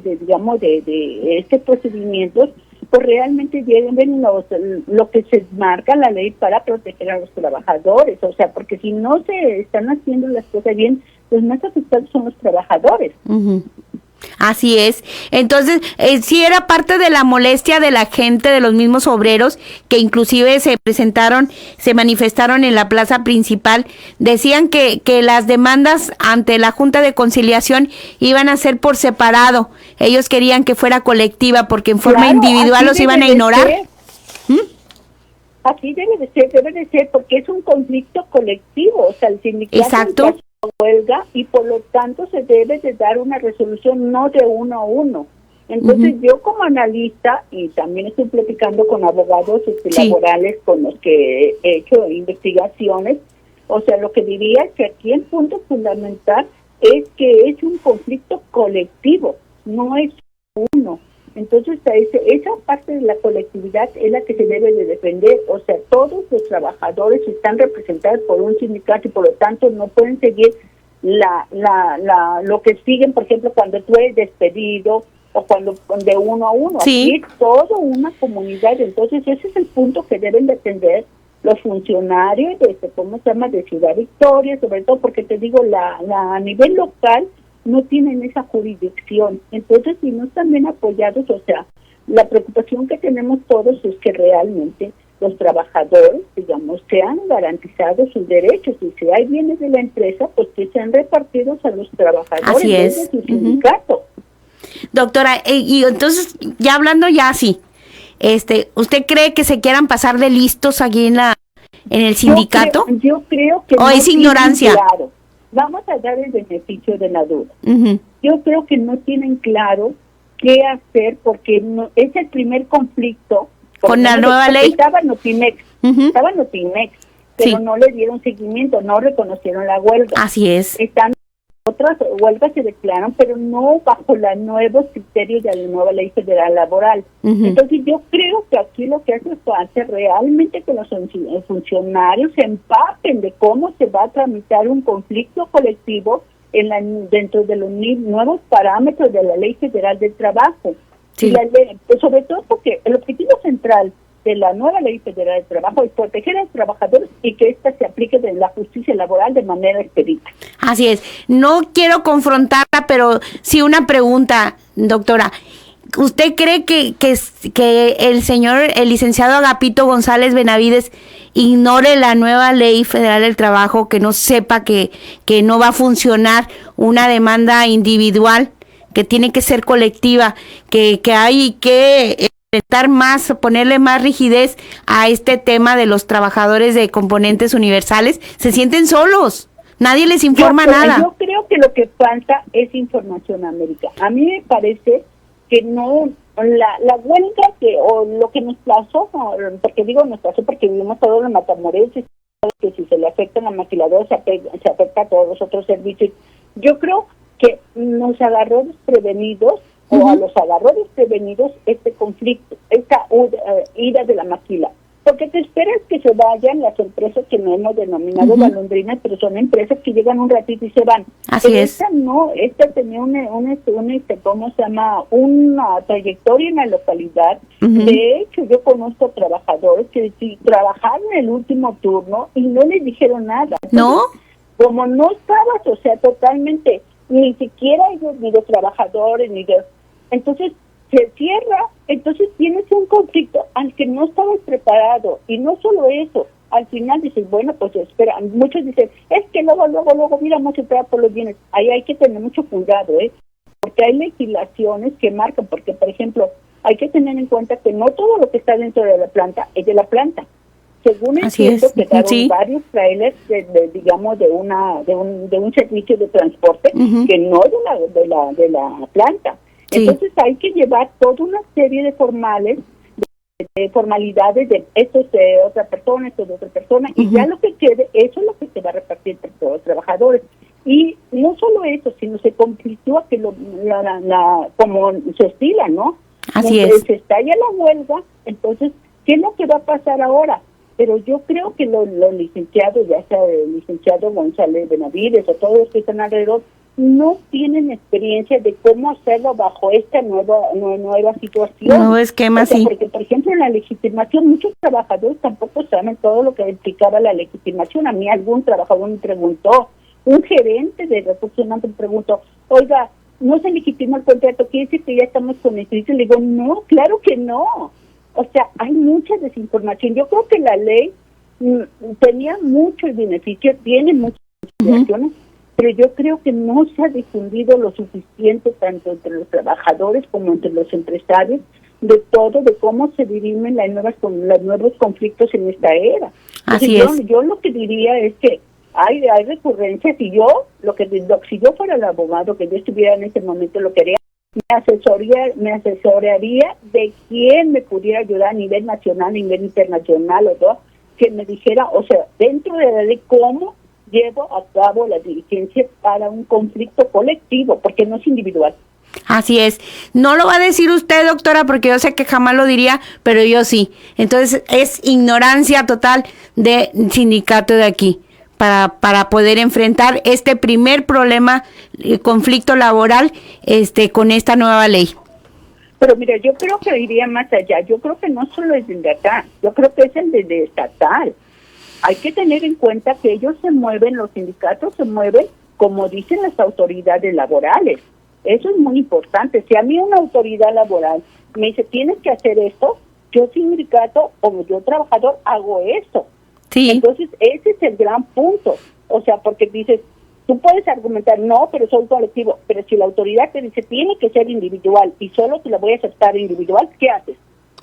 este procedimiento pues realmente lleguen lo que se marca la ley para proteger a los trabajadores. O sea, porque si no se están haciendo las cosas bien, los más afectados son los trabajadores. Uh-huh. Así es. Entonces, sí era parte de la molestia de la gente, de los mismos obreros, que inclusive se manifestaron en la plaza principal. Decían que las demandas ante la Junta de Conciliación iban a ser por separado. Ellos querían que fuera colectiva, porque en forma individual los iban a ignorar. Así debe de ser, porque es un conflicto colectivo. O sea, el sindicato... Exacto. Huelga y por lo tanto se debe de dar una resolución no de uno a uno. Entonces uh-huh, yo como analista, y también estoy platicando con abogados sí, laborales con los que he hecho investigaciones, o sea, lo que diría es que aquí el punto fundamental es que es un conflicto colectivo, no es uno. Entonces esa parte de la colectividad es la que se debe de defender. O sea, todos los trabajadores están representados por un sindicato y por lo tanto no pueden seguir lo que siguen, por ejemplo, cuando tú eres despedido o cuando de uno a uno. Sí. Aquí es toda una comunidad. Entonces ese es el punto que deben de atender los funcionarios de Ciudad Victoria, sobre todo porque te digo, a nivel local no tienen esa jurisdicción. Entonces, si no están bien apoyados, o sea, la preocupación que tenemos todos es que realmente los trabajadores, digamos, sean garantizados sus derechos, y si hay bienes de la empresa, pues que sean repartidos a los trabajadores. Así es. De su sindicato. Doctora, y entonces, ya hablando ya así, ¿usted cree que se quieran pasar de listos aquí en el sindicato? Yo creo que ¿O no es ignorancia? Claro. Vamos a dar el beneficio de la duda. Uh-huh. Yo creo que no tienen claro qué hacer porque no, es el primer conflicto. ¿Con la nueva ley? Estaba Notimex, uh-huh, pero sí, no le dieron seguimiento, no reconocieron la huelga. Así es. Otras huelgas se declaran, pero no bajo los nuevos criterios de la nueva ley federal laboral. Uh-huh. Entonces yo creo que aquí lo que hace falta realmente que los funcionarios se empapen de cómo se va a tramitar un conflicto colectivo dentro de los nuevos parámetros de la Ley Federal del Trabajo. Sí. Y la ley, pues sobre todo porque el objetivo central de la nueva Ley Federal del Trabajo es proteger a los trabajadores y que ésta se aplique de la justicia laboral de manera expedita. Así es. No quiero confrontarla, pero sí una pregunta, doctora. ¿Usted cree que el licenciado Agapito González Benavides ignore la nueva Ley Federal del Trabajo, que no sepa que no va a funcionar una demanda individual, que tiene que ser colectiva, que hay que enfrentar más, ponerle más rigidez a este tema de los trabajadores de componentes universales? Se sienten solos, nadie les informa nada. Yo creo que lo que falta es información, América. A mí me parece que no, la huelga o lo que nos pasó, porque digo nos pasó porque vivimos todos en Matamoros, que si se le afecta a la maquiladora se afecta a todos los otros servicios. Yo creo que nos agarró desprevenidos, o a los agarró desprevenidos este conflicto, esta ida de la maquila. Porque te esperas que se vayan las empresas que no hemos denominado golondrinas, pero son empresas que llegan un ratito y se van. Así pero es. Esta tenía ¿cómo se llama? Una trayectoria en la localidad. De hecho, yo conozco trabajadores que trabajaron el último turno y no les dijeron nada. ¿No? Como no estabas, o sea, totalmente, ni siquiera ellos, ni los trabajadores, entonces se cierra, entonces tienes un conflicto al que no estabas preparado, y no solo eso, al final dices, bueno, pues espera, muchos dicen, es que luego, mira, vamos a esperar por los bienes. Ahí hay que tener mucho cuidado, porque hay legislaciones que marcan, porque por ejemplo, hay que tener en cuenta que no todo lo que está dentro de la planta es de la planta. Según entiendo, quedaron varios trailers de un servicio de transporte que no de la planta. Sí. Entonces hay que llevar toda una serie de formalidades de esto es de otra persona, esto es de otra persona, y ya lo que quede, eso es lo que se va a repartir entre todos los trabajadores. Y no solo eso, sino se conflictúa que como se estila, ¿no? Así es. Se estalla la huelga, entonces, ¿qué es lo que va a pasar ahora? Pero yo creo que los licenciados, ya sea el licenciado González Benavides o todos los que están alrededor, no tienen experiencia de cómo hacerlo bajo esta nueva situación. Nuevo esquema, sí. Porque, por ejemplo, en la legitimación, muchos trabajadores tampoco saben todo lo que implicaba la legitimación. A mí algún trabajador me preguntó, un gerente de recursos humanos me preguntó, oiga, ¿no se legitimó el contrato? ¿Quiere decir que ya estamos con el servicio? Le digo, no, claro que no. O sea, hay mucha desinformación. Yo creo que la ley tenía muchos beneficios, tiene muchas consideraciones, pero yo creo que no se ha difundido lo suficiente tanto entre los trabajadores como entre los empresarios de cómo se dirimen los nuevos conflictos en esta era. Así Entonces, yo lo que diría es que hay recurrencias, y si yo fuera el abogado que yo estuviera en este momento, lo que haría, me asesoraría de quién me pudiera ayudar a nivel nacional, a nivel internacional, o todo, que me dijera, o sea, dentro de la ley, cómo llevo a cabo la diligencia para un conflicto colectivo, porque no es individual. Así es. No lo va a decir usted, doctora, porque yo sé que jamás lo diría, pero yo sí. Entonces es ignorancia total del sindicato de aquí para poder enfrentar este primer problema, conflicto laboral, con esta nueva ley. Pero mira, yo creo que iría más allá. Yo creo que no solo es el de acá, yo creo que es el de estatal. Hay que tener en cuenta que ellos se mueven, los sindicatos se mueven como dicen las autoridades laborales. Eso es muy importante. Si a mí una autoridad laboral me dice, tienes que hacer esto, yo sindicato o yo trabajador hago esto. Sí. Entonces, ese es el gran punto. O sea, porque dices, tú puedes argumentar, no, pero soy colectivo. Pero si la autoridad te dice, tiene que ser individual y solo te la voy a aceptar individual, ¿qué haces?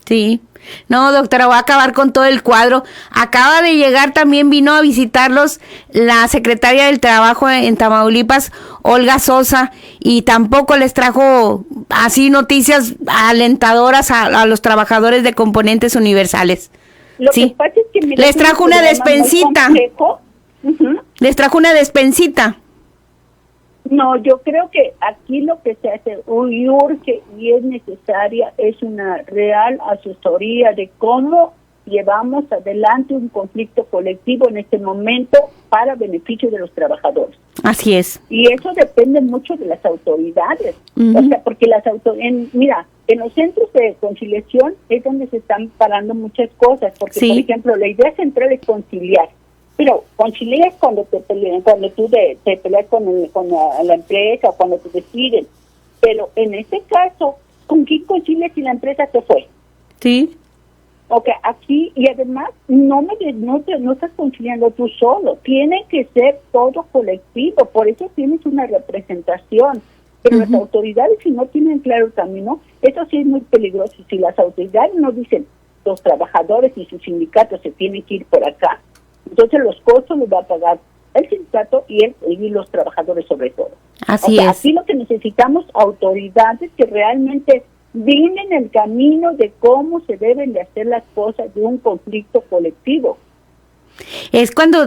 Sí. No, doctora, voy a acabar con todo el cuadro. Acaba de llegar, también vino a visitarlos la secretaria del Trabajo en Tamaulipas, Olga Sosa, y tampoco les trajo así noticias alentadoras a los trabajadores de componentes universales. Lo que pasa es que les trajo una despensita. Les trajo una despensita. No, yo creo que aquí lo que se hace urge y es necesaria es una real asesoría de cómo llevamos adelante un conflicto colectivo en este momento para beneficio de los trabajadores. Así es. Y eso depende mucho de las autoridades. O sea, porque mira, en los centros de conciliación es donde se están parando muchas cosas, porque por ejemplo, la idea central es conciliar. Pero concilias cuando te peleas, cuando tú te peleas con la empresa o cuando te despiden. Pero en este caso, ¿con quién concilias si la empresa se fue? Sí. Ok, aquí, y además no estás conciliando tú solo, tiene que ser todo colectivo, por eso tienes una representación. Pero las autoridades, si no tienen claro el camino, eso sí es muy peligroso. Si las autoridades no dicen, los trabajadores y sus sindicatos se tienen que ir por acá, entonces los costos los va a pagar el sindicato y los trabajadores sobre todo. Así es. Aquí lo que necesitamos, autoridades que realmente vienen el camino de cómo se deben de hacer las cosas de un conflicto colectivo. Es cuando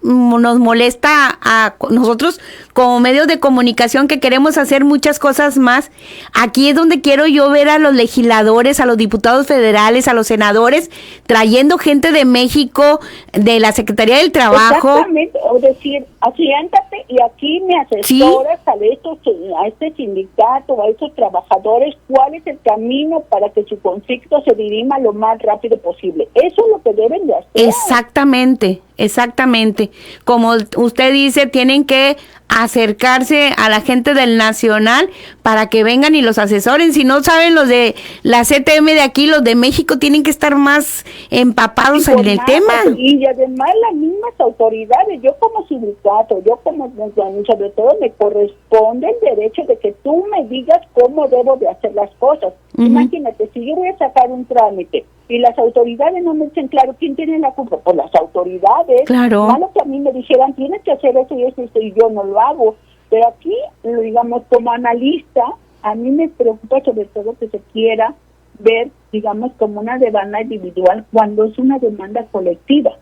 nos molesta a nosotros como medios de comunicación que queremos hacer muchas cosas más. Aquí es donde quiero yo ver a los legisladores, a los diputados federales, a los senadores, trayendo gente de México, de la Secretaría del Trabajo. Exactamente, o decir, asiéntate y aquí me asesoras a este sindicato, a estos trabajadores, cuál es el camino para que su conflicto se dirima lo más rápido posible. Eso es lo que deben de hacer. Exactamente. Como usted dice, tienen que acercarse a la gente del Nacional para que vengan y los asesoren. Si no saben los de la CTM de aquí, los de México tienen que estar más empapados en el tema. Y además las mismas autoridades, yo como sindicato, sobre todo me corresponde el derecho de que tú me digas cómo debo de hacer las cosas. Imagínate, si yo voy a sacar un trámite y las autoridades no me dicen claro quién tiene la culpa, pues las autoridades. Claro. Malo que a mí me dijeran, tienes que hacer eso y eso y yo no lo hago. Pero aquí, digamos, como analista, a mí me preocupa sobre todo que se quiera ver, digamos, como una demanda individual cuando es una demanda colectiva.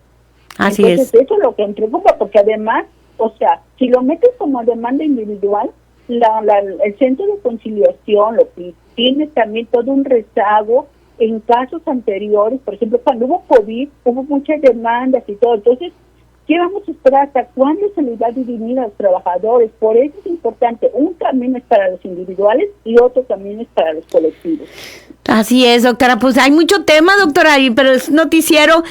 Así Entonces, eso es lo que me preocupa, porque además, o sea, si lo metes como demanda individual, el centro de conciliación lo que tiene también todo un rezago en casos anteriores. Por ejemplo, cuando hubo COVID, hubo muchas demandas y todo. Entonces, ¿qué vamos a esperar? ¿Hasta cuándo se les va a dirimir a los trabajadores? Por eso es importante, un camino es para los individuales y otro camino es para los colectivos. Así es, doctora, pues hay mucho tema, doctora, pero es noticiero,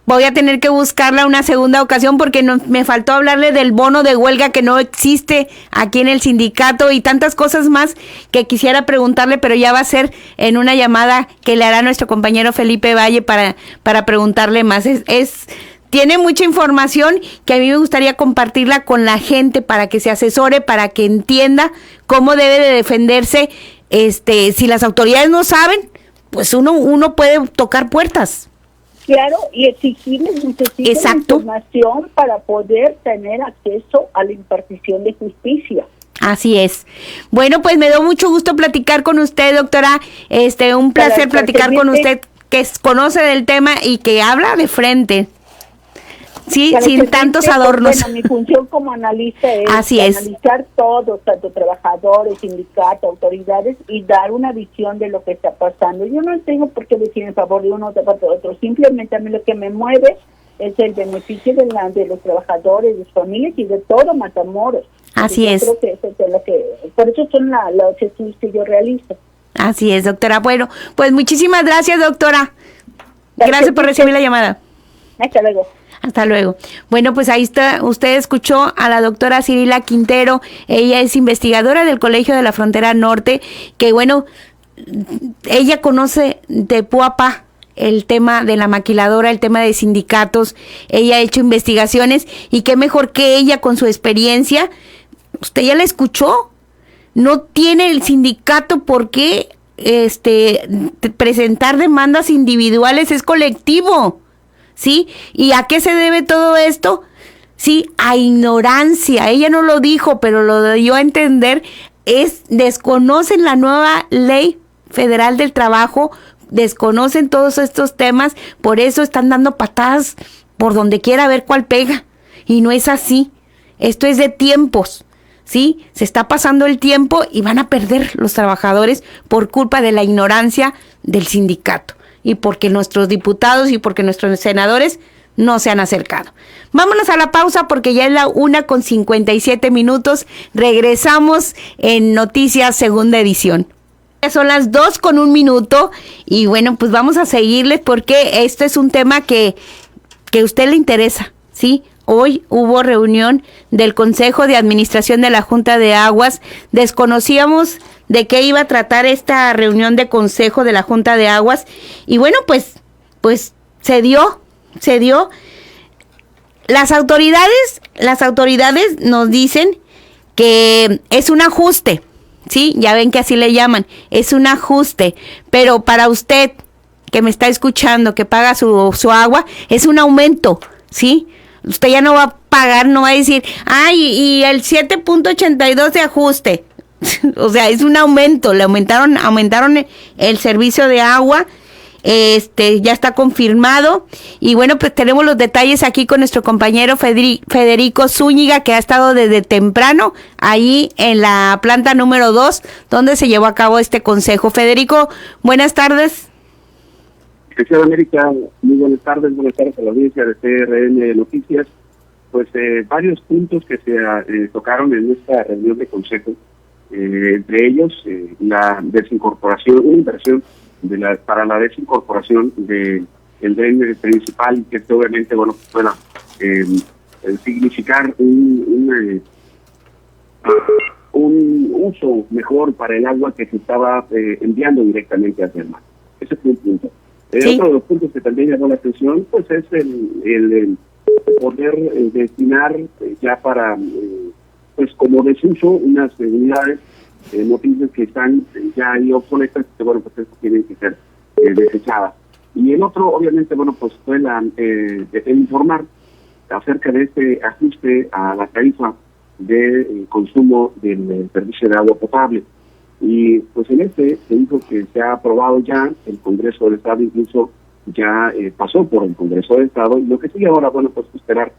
voy a tener que buscarla una segunda ocasión porque me faltó hablarle del bono de huelga que no existe aquí en el sindicato y tantas cosas más que quisiera preguntarle, pero ya va a ser en una llamada que le hará nuestro compañero Felipe Valle para preguntarle más. Tiene mucha información que a mí me gustaría compartirla con la gente para que se asesore, para que entienda cómo debe de defenderse. Si las autoridades no saben, pues uno puede tocar puertas. Claro, y exigirles información para poder tener acceso a la impartición de justicia. Así es. Bueno, pues me dio mucho gusto platicar con usted, doctora. Un placer platicar con usted, que conoce del tema y que habla de frente. Sí, sin tantos adornos. Bueno, mi función como analista es analizar todo, tanto trabajadores, sindicatos, autoridades, y dar una visión de lo que está pasando. Yo no tengo por qué decir en favor de uno o de otro, simplemente a mí lo que me mueve es el beneficio de los trabajadores, de sus familias y de todo Matamoros. Así es. Creo que eso es lo que, por eso son los estudios que yo realizo. Así es, doctora. Bueno, pues muchísimas gracias, doctora. Gracias por recibir la llamada. Hasta luego. Hasta luego. Bueno, pues ahí está, usted escuchó a la doctora Cirila Quintero, ella es investigadora del Colegio de la Frontera Norte, que bueno, ella conoce de pu a pa el tema de la maquiladora, el tema de sindicatos, ella ha hecho investigaciones y qué mejor que ella con su experiencia. Usted ya la escuchó, no tiene el sindicato por qué presentar demandas individuales, es colectivo. ¿Sí? ¿Y a qué se debe todo esto? Sí, a ignorancia. Ella no lo dijo, pero lo dio a entender. Desconocen la nueva ley federal del trabajo, desconocen todos estos temas, por eso están dando patadas por donde quiera a ver cuál pega. Y no es así. Esto es de tiempos. ¿sí? Se está pasando el tiempo y van a perder los trabajadores por culpa de la ignorancia del sindicato y porque nuestros diputados y porque nuestros senadores no se han acercado. Vámonos a la pausa porque ya es la 1:57. Regresamos en Noticias Segunda Edición. Son las 2:01 y bueno, pues vamos a seguirles porque esto es un tema que a usted le interesa, ¿sí? Hoy hubo reunión del Consejo de Administración de la Junta de Aguas. Desconocíamos de qué iba a tratar esta reunión de Consejo de la Junta de Aguas y bueno, pues se dio. Las autoridades nos dicen que es un ajuste, ¿sí? Ya ven que así le llaman, es un ajuste, pero para usted que me está escuchando, que paga su agua, es un aumento, ¿sí? Usted ya no va a pagar, no va a decir, ay, y el 7.82 de ajuste. O sea, es un aumento, aumentaron el servicio de agua. Ya está confirmado y bueno, pues tenemos los detalles aquí con nuestro compañero Federico Zúñiga, que ha estado desde temprano ahí en la planta número 2 donde se llevó a cabo este consejo. Federico, buenas tardes. Secretaría de América, muy buenas tardes a la audiencia de TRN Noticias. Pues varios puntos que se tocaron en esta reunión de consejo, entre ellos la desincorporación, una inversión para la desincorporación del DN principal, que obviamente pueda significar un uso mejor para el agua que se estaba enviando directamente hacia el mar. Ese fue un punto. Sí. Otro de los puntos que también llamó la atención pues es el poder destinar ya para pues como desuso unas unidades noticias que están ya ahí obsoletas, que pues eso tienen que ser desechadas. Y el otro, obviamente, pues fue el informar acerca de este ajuste a la tarifa de consumo del servicio de agua potable. Y pues en se dijo que se ha aprobado ya, el Congreso del Estado incluso ya pasó por el Congreso del Estado, y lo que sigue ahora, pues esperar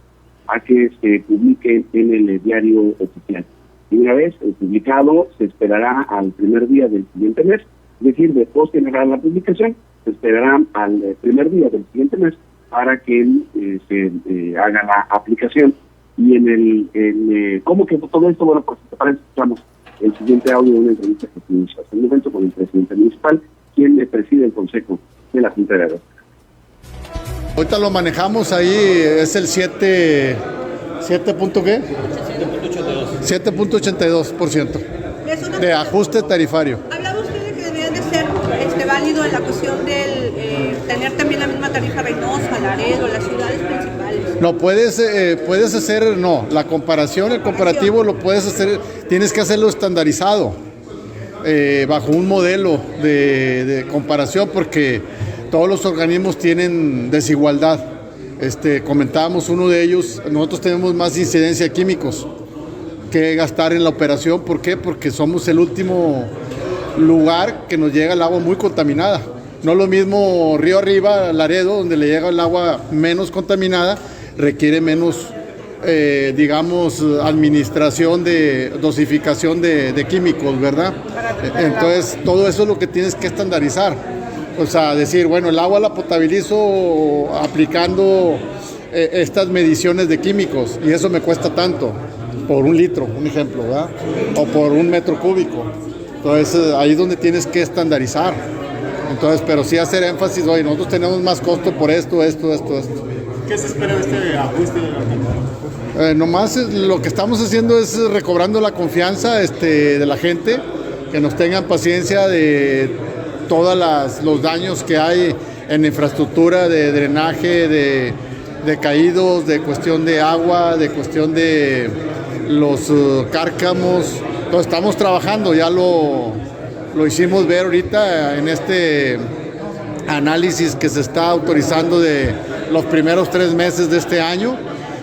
a que se publique en el diario oficial. Y una vez publicado, se esperará al primer día del siguiente mes, es decir, después de generar la publicación, se esperará al primer día del siguiente mes para que se haga la aplicación. Y ¿cómo quedó todo esto? Bueno, pues te parece, escuchamos el siguiente audio de una entrevista que tuvimos hace un momento con el presidente municipal, quien preside el Consejo de la Junta de Aguas. Ahorita lo manejamos ahí, es el 7.82% de ajuste tarifario. Hablaba usted de que debería de ser válido en la cuestión del tener también la misma tarifa Reynosa, Laredo, las ciudades principales. No, puedes hacer, la comparación, el comparativo lo puedes hacer, tienes que hacerlo estandarizado, bajo un modelo de comparación, porque todos los organismos tienen desigualdad. Comentábamos uno de ellos, nosotros tenemos más incidencia de químicos que gastar en la operación. ¿Por qué? Porque somos el último lugar que nos llega el agua muy contaminada. No lo mismo río arriba, Laredo, donde le llega el agua menos contaminada, requiere menos, administración de dosificación de químicos, ¿verdad? Entonces, todo eso es lo que tienes que estandarizar. O sea, decir, bueno, el agua la potabilizo aplicando estas mediciones de químicos y eso me cuesta tanto, por un litro, un ejemplo, ¿verdad? O por un metro cúbico. Entonces, ahí es donde tienes que estandarizar. Entonces, pero sí hacer énfasis, oye, nosotros tenemos más costo por esto. ¿Qué se espera de este ajuste de la cantidad? Nomás lo que estamos haciendo es recobrando la confianza de la gente, que nos tengan paciencia de todos los daños que hay en infraestructura de drenaje, de caídos, de cuestión de agua, de cuestión de los cárcamos. Entonces estamos trabajando, ya lo hicimos ver ahorita en este análisis que se está autorizando de los primeros 3 meses de este año,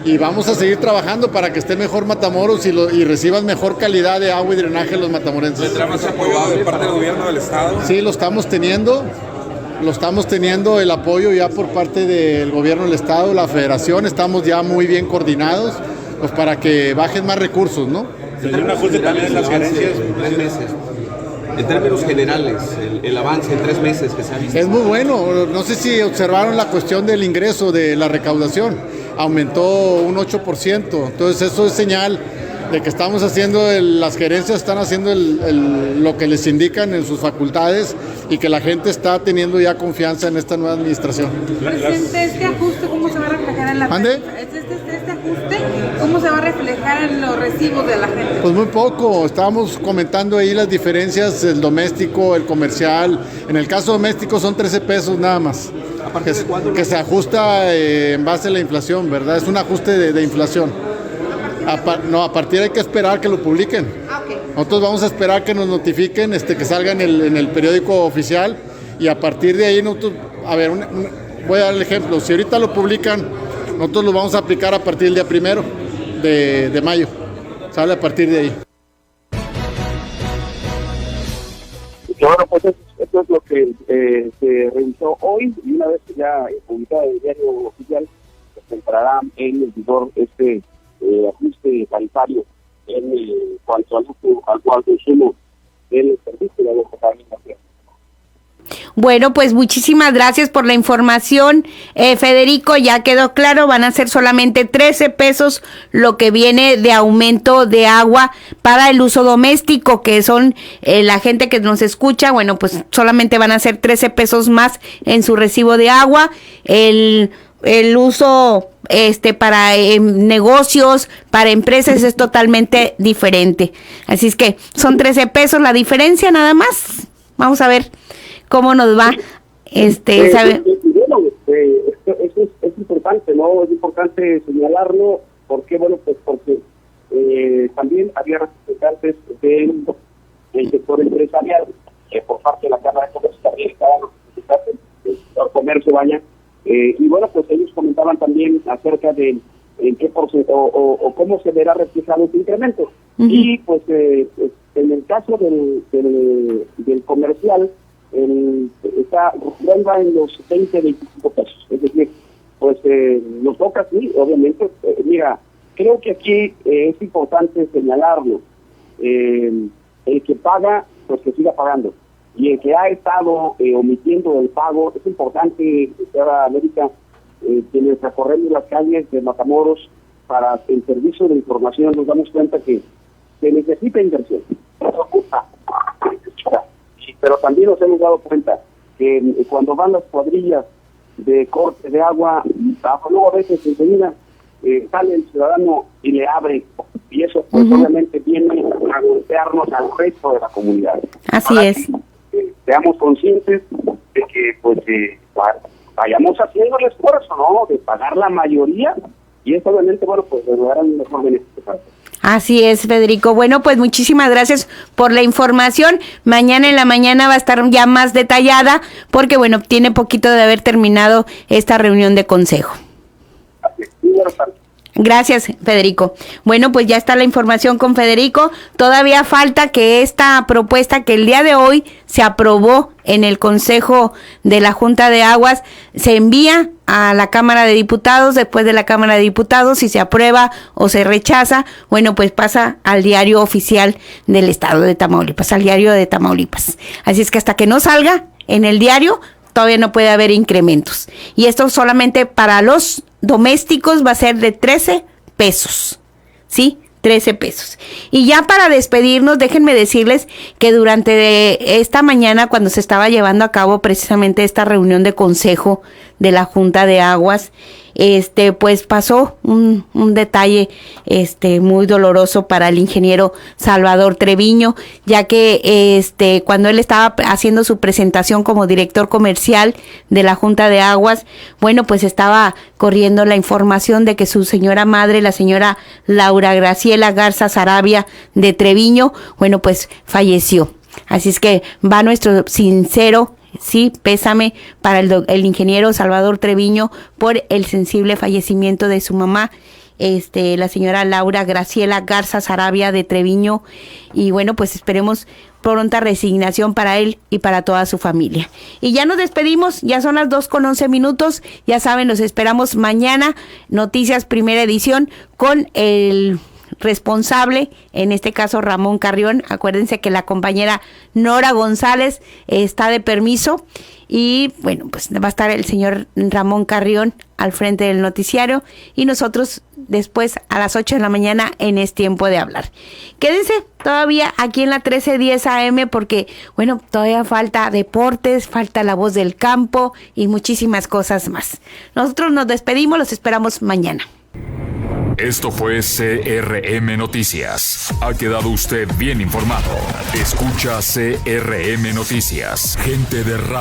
y vamos a seguir trabajando para que esté mejor Matamoros y reciban mejor calidad de agua y drenaje los matamorenses. ¿Tendrá más apoyo de parte del gobierno del estado? Sí, lo estamos teniendo el apoyo ya por parte del gobierno del estado, la federación, estamos ya muy bien coordinados, pues para que bajen más recursos, ¿no? Hay un ajuste también en las gerencias. 3 meses. En términos generales, el avance en 3 meses que se ha visto. Es muy bueno. No sé si observaron la cuestión del ingreso, de la recaudación. Aumentó un 8%. Entonces eso es señal de que estamos haciendo, las gerencias están haciendo lo que les indican en sus facultades y que la gente está teniendo ya confianza en esta nueva administración. Presidente, ¿este ajuste cómo se va a reflejar en la gente? ¿Este ajuste cómo se va a reflejar en los recibos de la gente? Pues muy poco. Estábamos comentando ahí las diferencias, el doméstico, el comercial. En el caso doméstico son 13 pesos nada más. ¿A partir de cuándo? Que se ajusta en base a la inflación, ¿verdad? Es un ajuste de inflación. A partir hay que esperar que lo publiquen. Okay. Nosotros vamos a esperar que nos notifiquen, que salga en el periódico oficial, y a partir de ahí nosotros, voy a dar el ejemplo. Si ahorita lo publican, nosotros lo vamos a aplicar a partir del día 1 de mayo. Sale a partir de ahí. Bueno, pues esto es lo que se revisó hoy, y una vez que ya publicado en el diario oficial, se entrará en el vigor este ajuste tarifario en cuanto al consumo del servicio de alimentación. Bueno, pues muchísimas gracias por la información, Federico. Ya quedó claro, van a ser solamente 13 pesos lo que viene de aumento de agua para el uso doméstico, que son la gente que nos escucha. Bueno, pues solamente van a ser 13 pesos más en su recibo de agua. El uso para negocios, para empresas es totalmente diferente. Así es que son 13 pesos la diferencia nada más. Vamos a ver cómo nos va. Bueno, eso es importante, ¿no? Es importante señalarlo porque también había representantes del sector empresarial, que por parte de la Cámara de Comercio también estaban representantes del comercio, y bueno, pues ellos comentaban también acerca de en qué porcentaje o cómo se verá reflejado este incremento. Uh-huh. Y pues en el caso del comercial, está ronda en los 20-25 pesos. Es decir, pues nos toca así, obviamente. Mira, creo que aquí es importante señalarlo. El que paga, pues que siga pagando. Y el que ha estado omitiendo el pago, es importante, señora América, quienes recorremos las calles de Matamoros para el servicio de información, nos damos cuenta que se necesita inversión. Pero también nos hemos dado cuenta que cuando van las cuadrillas de corte de agua, luego a veces enseguida sale el ciudadano y le abre, y eso pues obviamente viene a golpearnos al resto de la comunidad. Así es. Seamos conscientes de que pues vayamos haciendo el esfuerzo, ¿no?, de pagar la mayoría, y eso obviamente, bueno, pues nos dará un mejor beneficio para todos. Así es, Federico. Bueno, pues muchísimas gracias por la información. Mañana en la mañana va a estar ya más detallada porque, bueno, tiene poquito de haber terminado esta reunión de consejo. Gracias, Federico. Bueno, pues ya está la información con Federico. Todavía falta que esta propuesta que el día de hoy se aprobó en el Consejo de la Junta de Aguas se envía a la Cámara de Diputados. Después de la Cámara de Diputados, si se aprueba o se rechaza, bueno, pues pasa al diario oficial del estado de Tamaulipas, al diario de Tamaulipas. Así es que hasta que no salga en el diario, todavía no puede haber incrementos. Y esto solamente para los domésticos va a ser de 13 pesos, ¿sí? 13 pesos. Y ya para despedirnos, déjenme decirles que durante esta mañana, cuando se estaba llevando a cabo precisamente esta reunión de consejo de la Junta de Aguas, pues pasó un detalle muy doloroso para el ingeniero Salvador Treviño, ya que cuando él estaba haciendo su presentación como director comercial de la Junta de Aguas, bueno, pues estaba corriendo la información de que su señora madre, la señora Laura Graciela Garza Sarabia de Treviño, bueno, pues falleció. Así es que va nuestro sincero pésame para el ingeniero Salvador Treviño por el sensible fallecimiento de su mamá, la señora Laura Graciela Garza Sarabia de Treviño, y bueno, pues esperemos pronta resignación para él y para toda su familia. Y ya nos despedimos, ya son las 2:11, ya saben, los esperamos mañana, Noticias Primera Edición, con responsable, en este caso Ramón Carrión. Acuérdense que la compañera Nora González está de permiso y bueno, pues va a estar el señor Ramón Carrión al frente del noticiario y nosotros después a las 8 de la mañana en Es Tiempo de Hablar. Quédense todavía aquí en la 1310 AM porque, bueno, todavía falta deportes, falta la voz del campo y muchísimas cosas más. Nosotros nos despedimos, los esperamos mañana. Esto fue CRM Noticias. Ha quedado usted bien informado. Escucha CRM Noticias. Gente de radio.